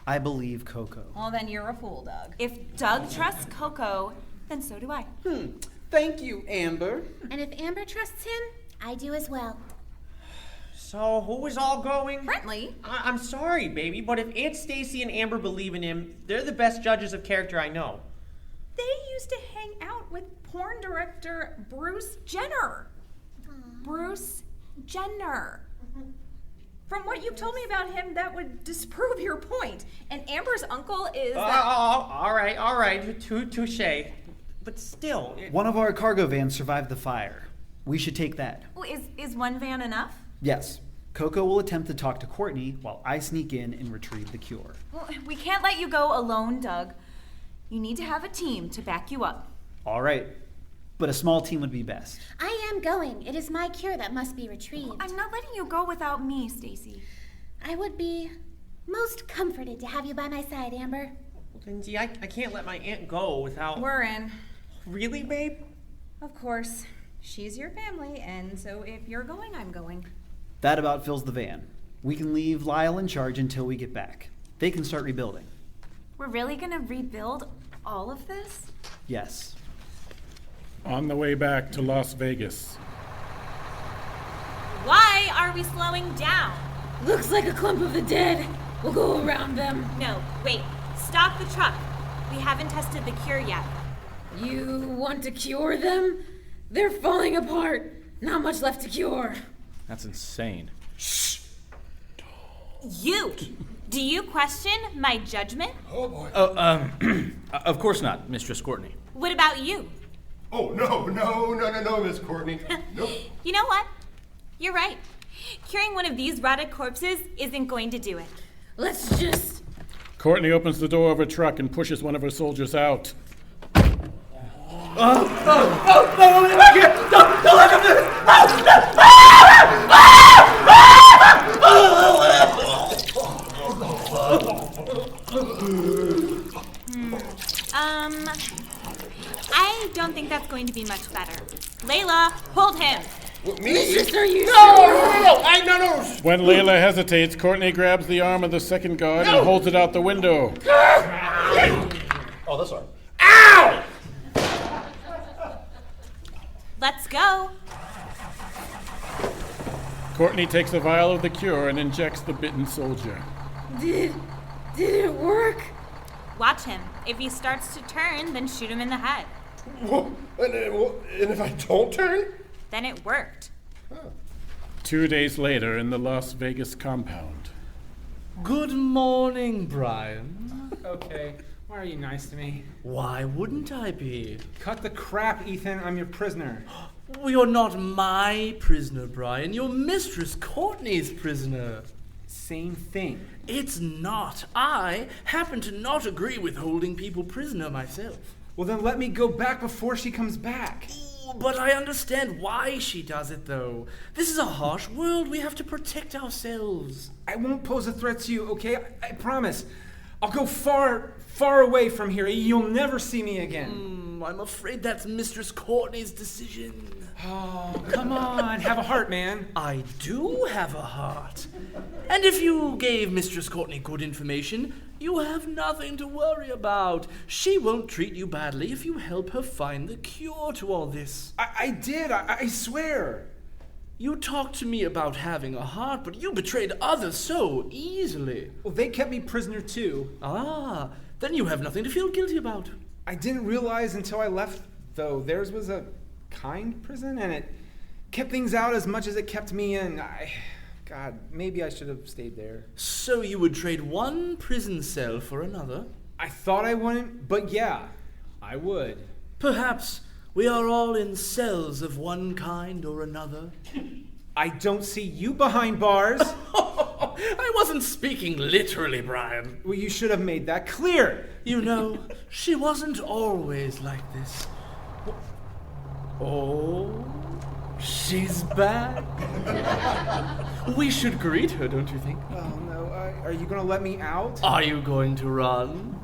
I believe Coco. Well, then you're a fool, Doug. If Doug trusts Coco, then so do I. Thank you, Amber. And if Amber trusts him, I do as well. So, who is all going? Brentley. I'm sorry, baby, but if Aunt Stacy and Amber believe in him, they're the best judges of character I know. They used to hang out with porn director Bruce Jenner. Bruce Jenner. From what you've told me about him, that would disprove your point. And Amber's uncle is... all right. Touche. But still... One of our cargo vans survived the fire. We should take that. Well, is one van enough? Yes. Coco will attempt to talk to Courtney while I sneak in and retrieve the cure. Well, we can't let you go alone, Doug. You need to have a team to back you up. All right. But a small team would be best. I am going. It is my cure that must be retrieved. I'm not letting you go without me, Stacy. I would be most comforted to have you by my side, Amber. Lindsay, I can't let my aunt go without... We're in. Really, babe? Of course. She's your family, and so if you're going, I'm going. That about fills the van. We can leave Lyle in charge until we get back. They can start rebuilding. We're really gonna rebuild all of this? Yes. On the way back to Las Vegas. Why are we slowing down? Looks like a clump of the dead. We'll go around them. No, wait. Stop the truck. We haven't tested the cure yet. You want to cure them? They're falling apart. Not much left to cure. That's insane. Shh! You! Do you question my judgment? Oh, boy. Of course not, Mistress Courtney. What about you? Oh, no, Miss Courtney. Nope. You know what? You're right. Curing one of these rotted corpses isn't going to do it. Let's just... Courtney opens the door of her truck and pushes one of her soldiers out. Don't let him do I don't think that's going to be much better. Layla, hold him. Me? Mistress, are you No! No! When Layla hesitates, Courtney grabs the arm of the second guard and holds it out the window. Oh, that's all right. Ow! Let's go. Courtney takes a vial of the cure and injects the bitten soldier. Did it work? Watch him. If he starts to turn, then shoot him in the head. And if I don't turn? Then it worked. 2 days later in the Las Vegas compound. Good morning, Brian. Okay, why are you nice to me? Why wouldn't I be? Cut the crap, Ethan. I'm your prisoner. Well, you're not my prisoner, Brian. You're Mistress Courtney's prisoner. Same thing. It's not. I happen to not agree with holding people prisoner myself. Well, then let me go back before she comes back. But I understand why she does it, though. This is a harsh world. We have to protect ourselves. I won't pose a threat to you, okay? I promise. I'll go far, far away from here. You'll never see me again. I'm afraid that's Mistress Courtney's decision. Oh, come on. Have a heart, man. I do have a heart. And if you gave Mistress Courtney good information, you have nothing to worry about. She won't treat you badly if you help her find the cure to all this. I did. I swear. You talked to me about having a heart, but you betrayed others so easily. Well, they kept me prisoner too. Ah, then you have nothing to feel guilty about. I didn't realize until I left, though, theirs was a kind prison, and it kept things out as much as it kept me in. God, maybe I should have stayed there. So you would trade one prison cell for another? I thought I wouldn't, but yeah, I would. Perhaps we are all in cells of one kind or another. I don't see you behind bars. I wasn't speaking literally, Brian. Well, you should have made that clear. You know, she wasn't always like this. Oh, she's back. We should greet her, don't you think? Oh, no. Are you going to let me out? Are you going to run?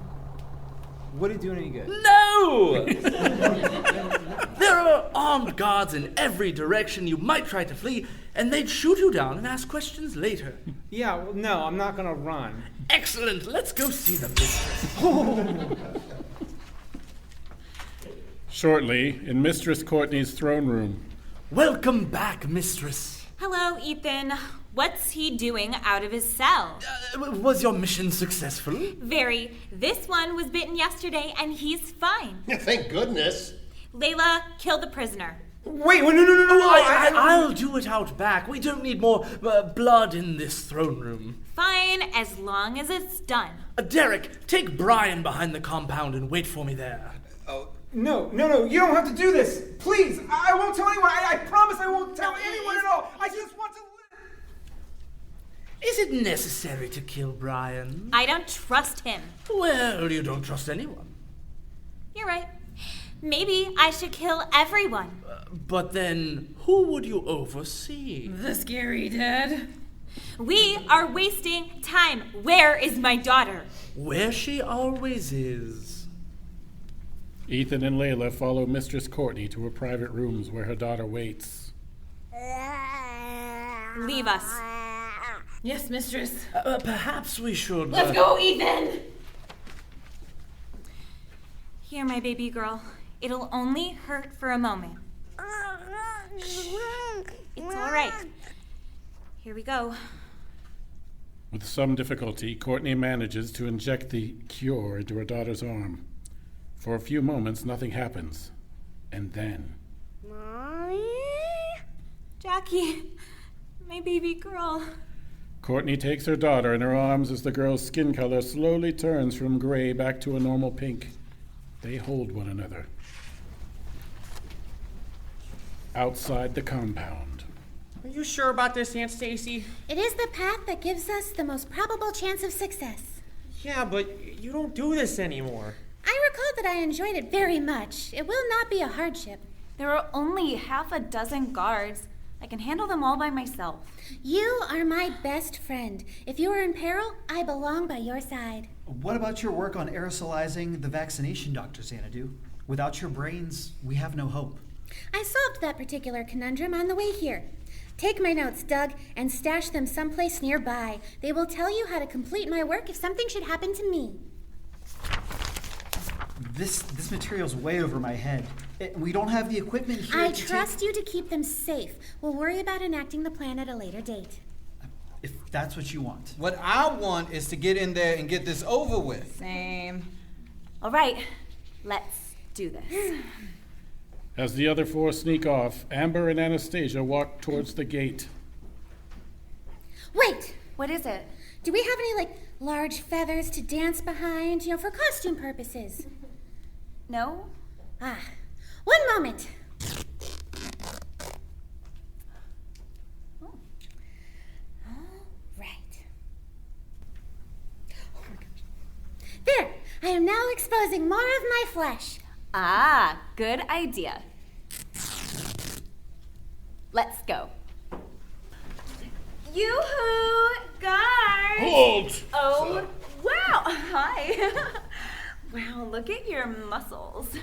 Would it do any good? No! There are armed guards in every direction. You might try to flee, and they'd shoot you down and ask questions later. Yeah, well, no, I'm not going to run. Excellent. Excellent. Let's go see the mistress. Shortly, in Mistress Courtney's throne room. Welcome back, Mistress. Hello, Ethan. What's he doing out of his cell? Was your mission successful? Very. This one was bitten yesterday, and he's fine. Yeah, thank goodness. Layla, kill the prisoner. Wait, no. I'll do it out back. We don't need more blood in this throne room. Fine, as long as it's done. Derek, take Brian behind the compound and wait for me there. Oh, no, you don't have to do this. Please, I won't tell anyone. I promise I won't tell anyone at all. I just want to live. Is it necessary to kill Brian? I don't trust him. Well, you don't trust anyone. You're right. Maybe I should kill everyone. But then, who would you oversee? The scary dad. We are wasting time. Where is my daughter? Where she always is. Ethan and Layla follow Mistress Courtney to her private rooms where her daughter waits. Leave us. Yes, Mistress. Perhaps we should... Let's go, Ethan! Here, my baby girl. It'll only hurt for a moment. Shh. It's all right. Here we go. With some difficulty, Courtney manages to inject the cure into her daughter's arm. For a few moments, nothing happens. And then... Mommy? Jackie, my baby girl. Courtney takes her daughter in her arms as the girl's skin color slowly turns from gray back to a normal pink. They hold one another. Outside the compound. Are you sure about this, Aunt Stacy? It is the path that gives us the most probable chance of success. Yeah, but you don't do this anymore. I recall that I enjoyed it very much. It will not be a hardship. There are only half a dozen guards. I can handle them all by myself. You are my best friend. If you are in peril, I belong by your side. What about your work on aerosolizing the vaccination, Dr. Xanadu? Without your brains, we have no hope. I solved that particular conundrum on the way here. Take my notes, Doug, and stash them someplace nearby. They will tell you how to complete my work if something should happen to me. This material's way over my head. We don't have the equipment here. I trust you to keep them safe. We'll worry about enacting the plan at a later date. If that's what you want. What I want is to get in there and get this over with. Same. All right, let's do this. As the other four sneak off, Amber and Anastasia walk towards the gate. Wait! What is it? Do we have any, large feathers to dance behind, for costume purposes? No? One moment. Oh. All right. Oh my gosh. There! I am now exposing more of my flesh. Good idea. Let's go. Yoo-hoo! Guards! Halt! Oh, wow! Hi. Wow, look at your muscles.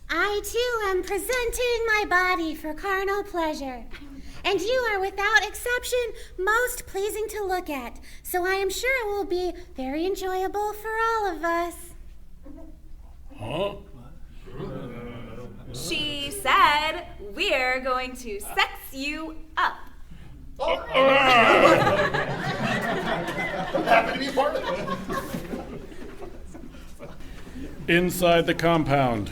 I, too, am presenting my body for carnal pleasure. And you are, without exception, most pleasing to look at. So I am sure it will be very enjoyable for all of us. Huh? She said we're going to sex you up. I'm happy to be a part of it. Inside the compound.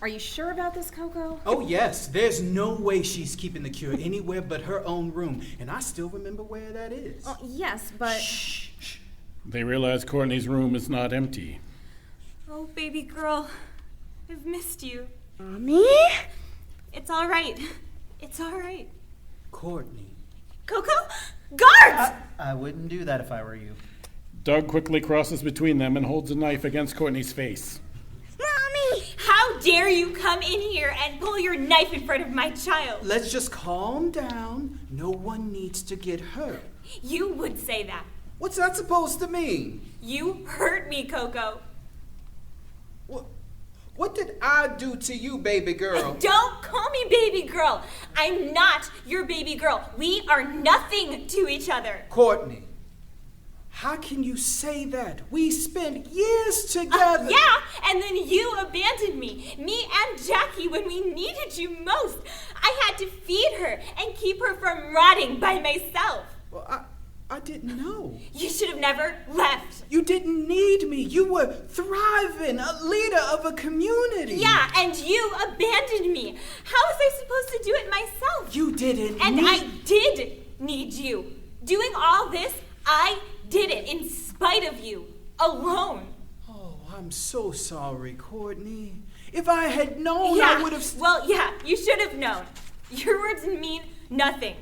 Are you sure about this, Coco? Oh, yes. There's no way she's keeping the cure anywhere but her own room. And I still remember where that is. Oh, yes, but... Shh. They realize Courtney's room is not empty. Oh, baby girl. I've missed you. Mommy? It's all right. It's all right. Courtney. Coco? Guards! I wouldn't do that if I were you. Doug quickly crosses between them and holds a knife against Courtney's face. Mommy! How dare you come in here and pull your knife in front of my child? Let's just calm down. No one needs to get hurt. You would say that. What's that supposed to mean? You hurt me, Coco. What did I do to you, baby girl? Don't call me baby girl. I'm not your baby girl. We are nothing to each other. Courtney, How can you say that? We spent years together. Yeah, and then you abandoned me and Jackie when we needed you most. I had to feed her and keep her from rotting by myself. Well, I didn't know. You should have never left. You didn't need me. You were thriving, a leader of a community. Yeah, and you abandoned me. How was I supposed to do it myself? You didn't And I did need you. Doing all this, I did it in spite of you, alone. Oh, I'm so sorry, Courtney. If I had known, I would have... Well, yeah, you should have known. Your words mean nothing.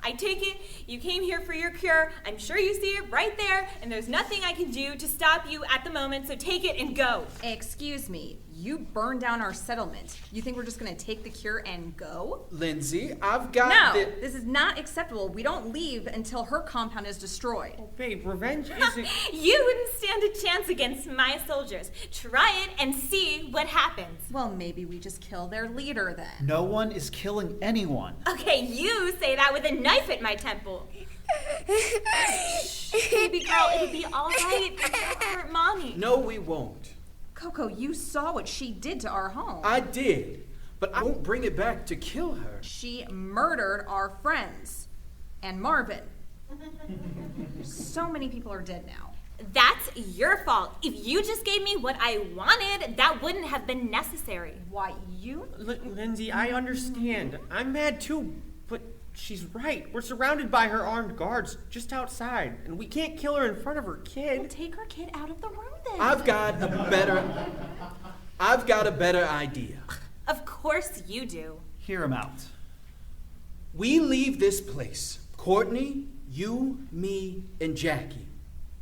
I take it you came here for your cure. I'm sure you see it right there, and there's nothing I can do to stop you at the moment, so take it and go. Excuse me, you burned down our settlement. You think we're just gonna take the cure and go? Lindsay, I've got No, this is not acceptable. We don't leave until her compound is destroyed. Oh, babe, revenge isn't... You wouldn't stand a chance against my soldiers. Try it and see what happens. Well, maybe we just kill their leader then. No one is killing anyone. Okay, you say that with a knife at my temple. Baby girl, it'll be all right. It won't hurt mommy. No, we won't. Coco, you saw what she did to our home. I did, but I won't bring it back to kill her. She murdered our friends. And Marvin. So many people are dead now. That's your fault. If you just gave me what I wanted, that wouldn't have been necessary. Why, you? Lindsay, I understand. I'm mad too, but she's right. We're surrounded by her armed guards just outside, and we can't kill her in front of her kid. Well, take her kid out of the room then. I've got a better idea. Of course you do. Hear him out. We leave this place. Courtney, you, me, and Jackie.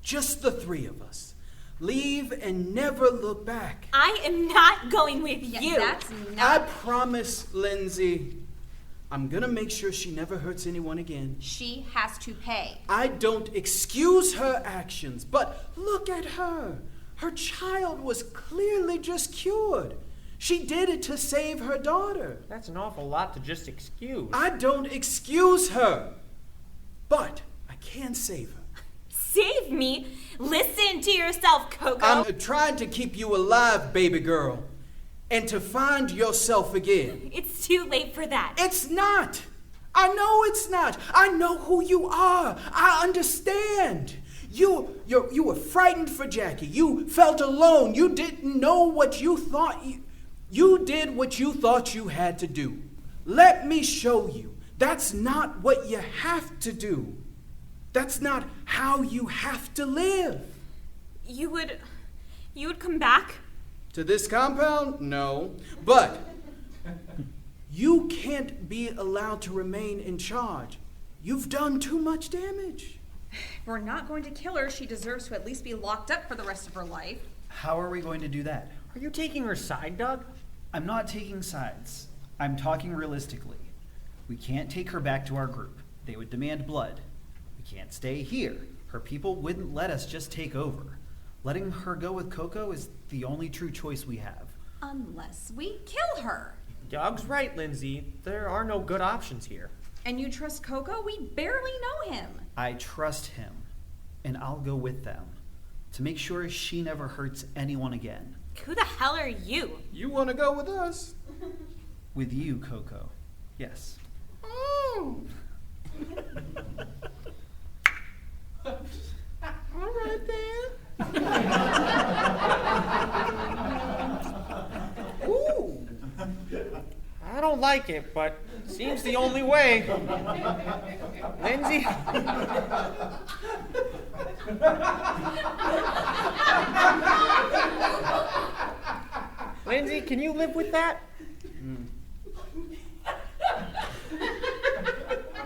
Just the three of us. Leave and never look back. I am not going with you. That's not... I promise, Lindsay. I'm gonna make sure she never hurts anyone again. She has to pay. I don't excuse her actions, but look at her. Her child was clearly just cured. She did it to save her daughter. That's an awful lot to just excuse. I don't excuse her, but I can save her. Save me? Listen to yourself, Coco. I'm trying to keep you alive, baby girl, and to find yourself again. It's too late for that. It's not. I know it's not. I know who you are. I understand. You were frightened for Jackie. You felt alone. You didn't know what you thought. You did what you thought you had to do. Let me show you. That's not what you have to do. That's not how you have to live. You would come back? To this compound? No. But you can't be allowed to remain in charge. You've done too much damage. If we're not going to kill her, she deserves to at least be locked up for the rest of her life. How are we going to do that? Are you taking her side, Doug? I'm not taking sides. I'm talking realistically. We can't take her back to our group. They would demand blood. We can't stay here. Her people wouldn't let us just take over. Letting her go with Coco is the only true choice we have. Unless we kill her. Doug's right, Lindsay. There are no good options here. And you trust Coco? We barely know him. I trust him, and I'll go with them to make sure she never hurts anyone again. Who the hell are you? You want to go with us? With you, Coco. Yes. Oh. All right then. Ooh. I don't like it, but seems the only way. Lindsay? Lindsay, can you live with that?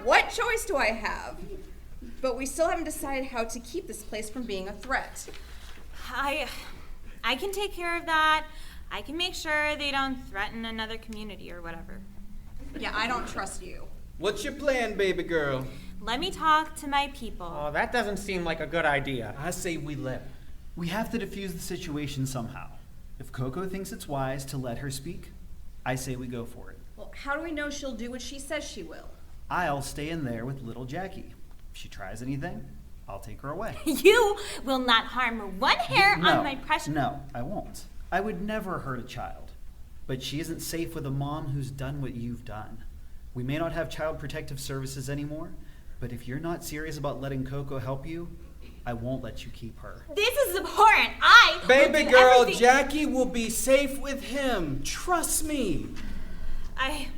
What choice do I have? But we still haven't decided how to keep this place from being a threat. I can take care of that. I can make sure they don't threaten another community or whatever. Yeah, I don't trust you. What's your plan, baby girl? Let me talk to my people. Oh, that doesn't seem like a good idea. I say we let her. We have to defuse the situation somehow. If Coco thinks it's wise to let her speak, I say we go for it. Well, how do we know she'll do what she says she will? I'll stay in there with little Jackie. If she tries anything, I'll take her away. You will not harm one hair on my precious... No, I won't. I would never hurt a child. But she isn't safe with a mom who's done what you've done. We may not have child protective services anymore, but if you're not serious about letting Coco help you, I won't let you keep her. This is abhorrent. Baby girl, Jackie will be safe with him. Trust me. I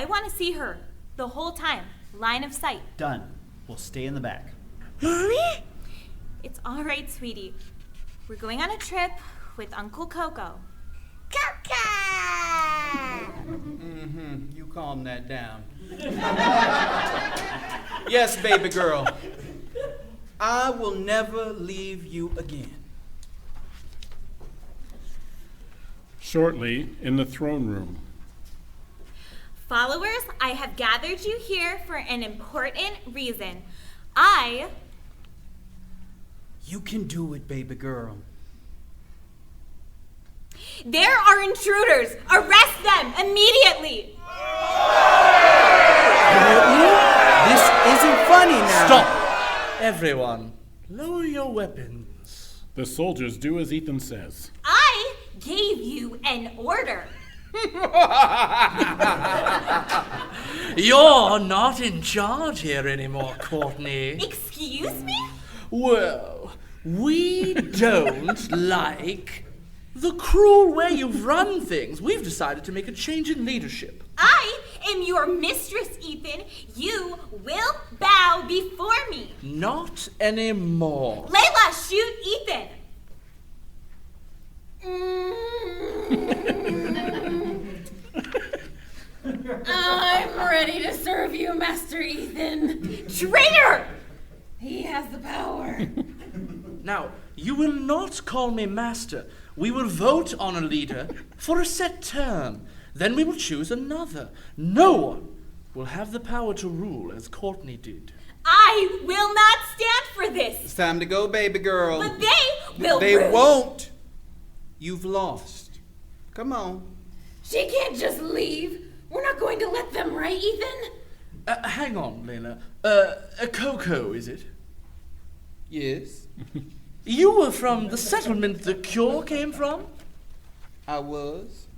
want to see her the whole time. Line of sight. Done. We'll stay in the back. It's all right, sweetie. We're going on a trip with Uncle Coco. You calm that down. Yes, baby girl. I will never leave you again. Shortly, in the throne room. Followers, I have gathered you here for an important reason. You can do it, baby girl. There are intruders! Arrest them immediately! This isn't funny now. Stop! Everyone, lower your weapons. The soldiers do as Ethan says. I gave you an order. You're not in charge here anymore, Courtney. Excuse me? Well, we don't like the cruel way you've run things. We've decided to make a change in leadership. I am your mistress, Ethan. You will bow before me. Not anymore. Layla, shoot Ethan. I'm ready to serve you, Master Ethan. Traitor! He has the power. Now, you will not call me master. We will vote on a leader for a set term. Then we will choose another. No one will have the power to rule as Courtney did. I will not stand for this. It's time to go, baby girl. But they will. They won't. You've lost. Come on. She can't just leave. We're not going to let them, right, Ethan? Hang on, Layla. Coco, is it? Yes. You were from the settlement the cure came from? I was.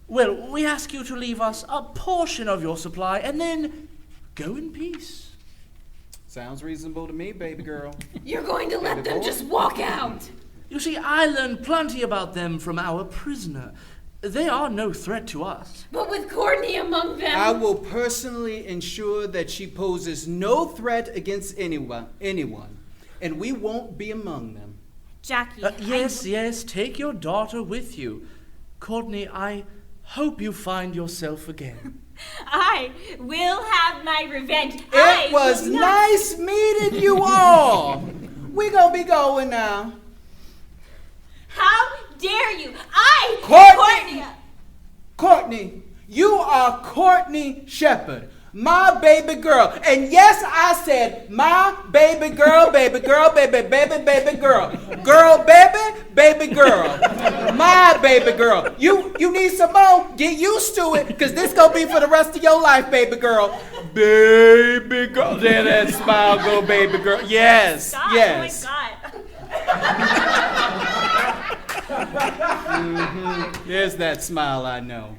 Well, we ask you to leave us a portion of your supply and then go in peace. Sounds reasonable to me, baby girl. You're going to let them just walk out. You see, I learned plenty about them from our prisoner. They are no threat to us. But with Courtney among them... I will personally ensure that she poses no threat against anyone, and we won't be among them. Jackie, yes, take your daughter with you. Courtney, I hope you find yourself again. I will have my revenge. It was nice meeting you all. We gonna be going now. How dare you? Courtney, you are Courtney Shepard, my baby girl. And yes, I said my baby girl, baby girl, baby girl. Girl, baby girl. My baby girl. You need some more? Get used to it, because this gonna be for the rest of your life, baby girl. Baby girl. There that smile go, baby girl. Yes, Stop. yes. Oh my God. There's that smile I know.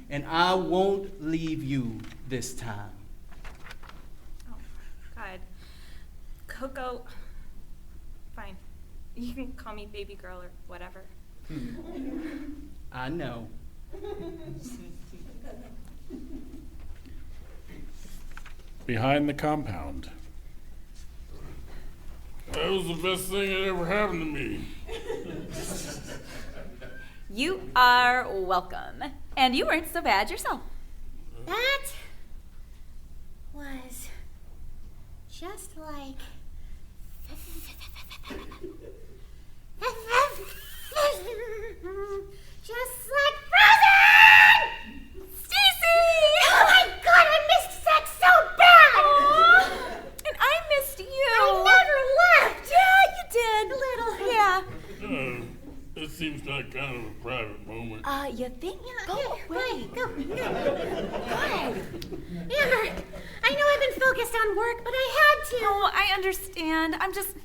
And I won't leave you this time. Oh, God. Coco. Fine. You can call me baby girl or whatever. I know. Behind the compound. That was the best thing that ever happened to me. You are welcome. And you weren't so bad yourself. That was just like... just like Frozen! Stacy! Oh my God, I missed sex so bad! Aww. And I missed you. I never left. Yeah, you did. A little. Yeah. This seems like kind of a private moment. You think? Go away. Go. Good. Amber, I know I've been focused on work, but I had to. Oh, I understand. I'm just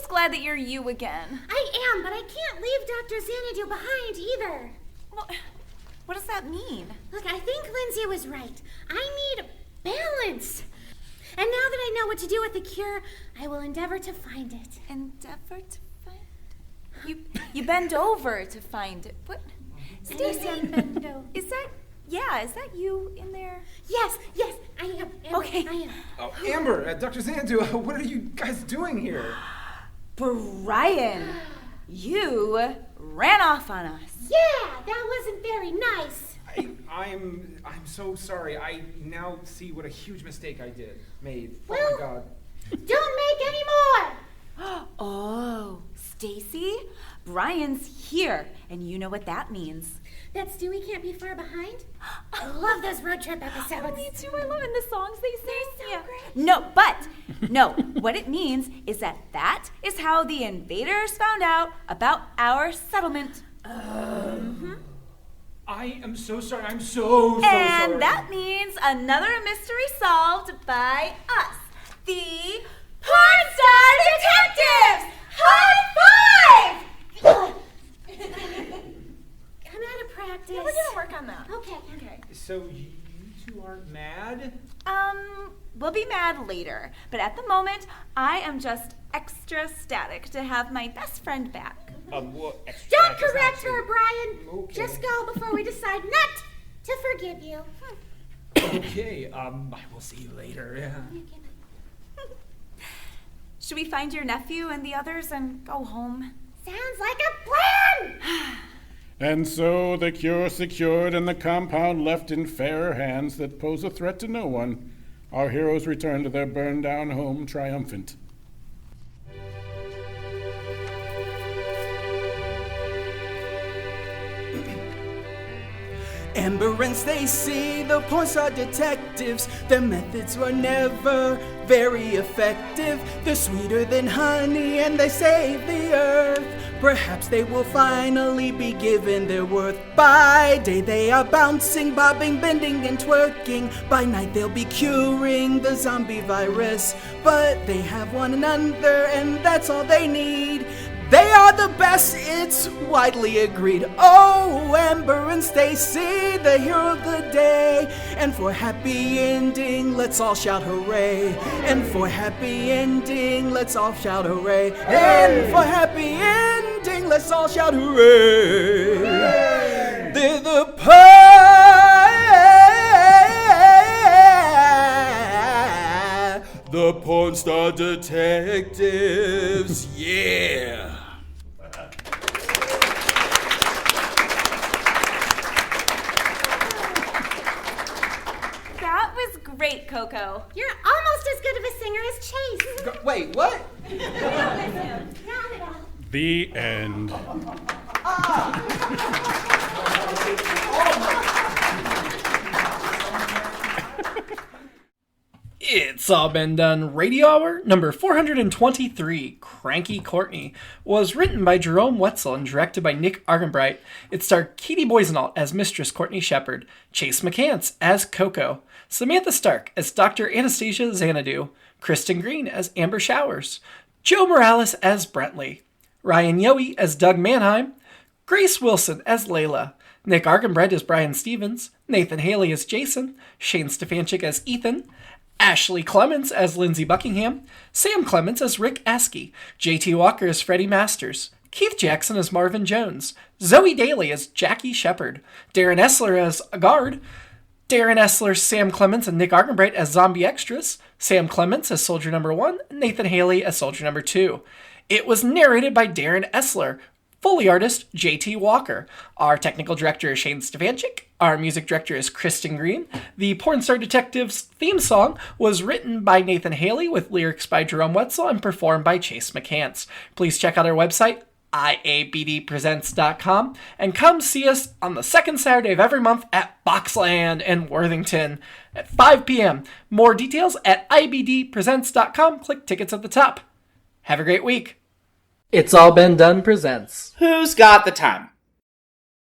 glad that you're you again. I am, but I can't leave Dr. Xanadu behind either. Well, what does that mean? Look, I think Lindsay was right. I need balance. And now that I know what to do with the cure, I will endeavor to find it. Endeavor to find it? You bend over to find it. What? Stacy, is that you in there? Yes, I am. Amber, okay. I am. Oh, Amber, Dr. Xanadu, what are you guys doing here? Brian, you ran off on us. Yeah, that wasn't very nice. I'm so sorry. I now see what a huge mistake I made. Well, oh my God. Don't make any more. Oh, Stacy, Brian's here, and you know what that means. That Stewie can't be far behind? I love those road trip episodes. Oh, me too. I love it. And the songs they sing. They're so great. No, what it means is that is how the invaders found out about our settlement. I am so sorry. I'm so sorry. And that means another mystery solved by us, the Pornstar Detectives! High five! I'm out of practice. Yeah, we're gonna work on that. Okay. So you two aren't mad? We'll be mad later, but at the moment, I am just extra ecstatic to have my best friend back. Don't correct her, Brian. Okay. Just go before we decide not to forgive you. Okay, I will see you later. Yeah. Should we find your nephew and the others and go home? Sounds like a plan! And so the cure secured and the compound left in fairer hands that pose a threat to no one, our heroes return to their burned-down home triumphant. Amber and Stacy, the Pornstar detectives, their methods were never very effective. They're sweeter than honey and they save the earth. Perhaps they will finally be given their worth. By day they are bouncing, bobbing, bending and twerking. By night they'll be curing the zombie virus. But they have one another and that's all they need. They are the best, it's widely agreed. Oh, Amber and Stacy, the hero of the day. And for happy ending, let's all shout hooray. And for happy ending, let's all shout hooray. And for happy ending, let's all shout hooray. They're the Pornstar detectives, yeah. That was great, Coco. You're almost as good of a singer as Chase. Wait, what? Not at all. The end. It's All Been Done Radio Hour number 423, Cranky Courtney, was written by Jerome Wetzel and directed by Nick Arganbright. It starred Katie Boissoneault as Mistress Courtney Shepard, Chase McCants as Coco, Samantha Stark as Dr. Anastasia Xanadu, Kristin Green as Amber Showers, Joe Morales as Brentley, Ryan Yohe as Doug Manheim, Grace Wilson as Layla, Nick Arganbright as Brian Stevens, Nathan Haley as Jason, Shane Stefanchik as Ethan, Ashley Clements as Lindsay Buckingham, Sam Clements as Rick Askey, J.T. Walker as Freddy Masters, Keith Jackson as Marvin Jones, Zoey Dailey as Jackie Shepard, Darren Essler as a guard, Darren Essler, Sam Clements, and Nick Arganbright as zombie extras, Sam Clements as Soldier Number 1, Nathan Haley as Soldier Number 2. It was narrated by Darren Essler, Foley artist J.T. Walker. Our technical director is Shane Stefanchik. Our music director is Kristin Green. The Pornstar Detectives theme song was written by Nathan Haley with lyrics by Jerome Wetzel and performed by Chase McCants. Please check out our website, IABDpresents.com, and come see us on the second Saturday of every month at Boxland in Worthington at 5 p.m. More details at IABDpresents.com. Click tickets at the top. Have a great week. It's All Been Done presents Who's Got the Time?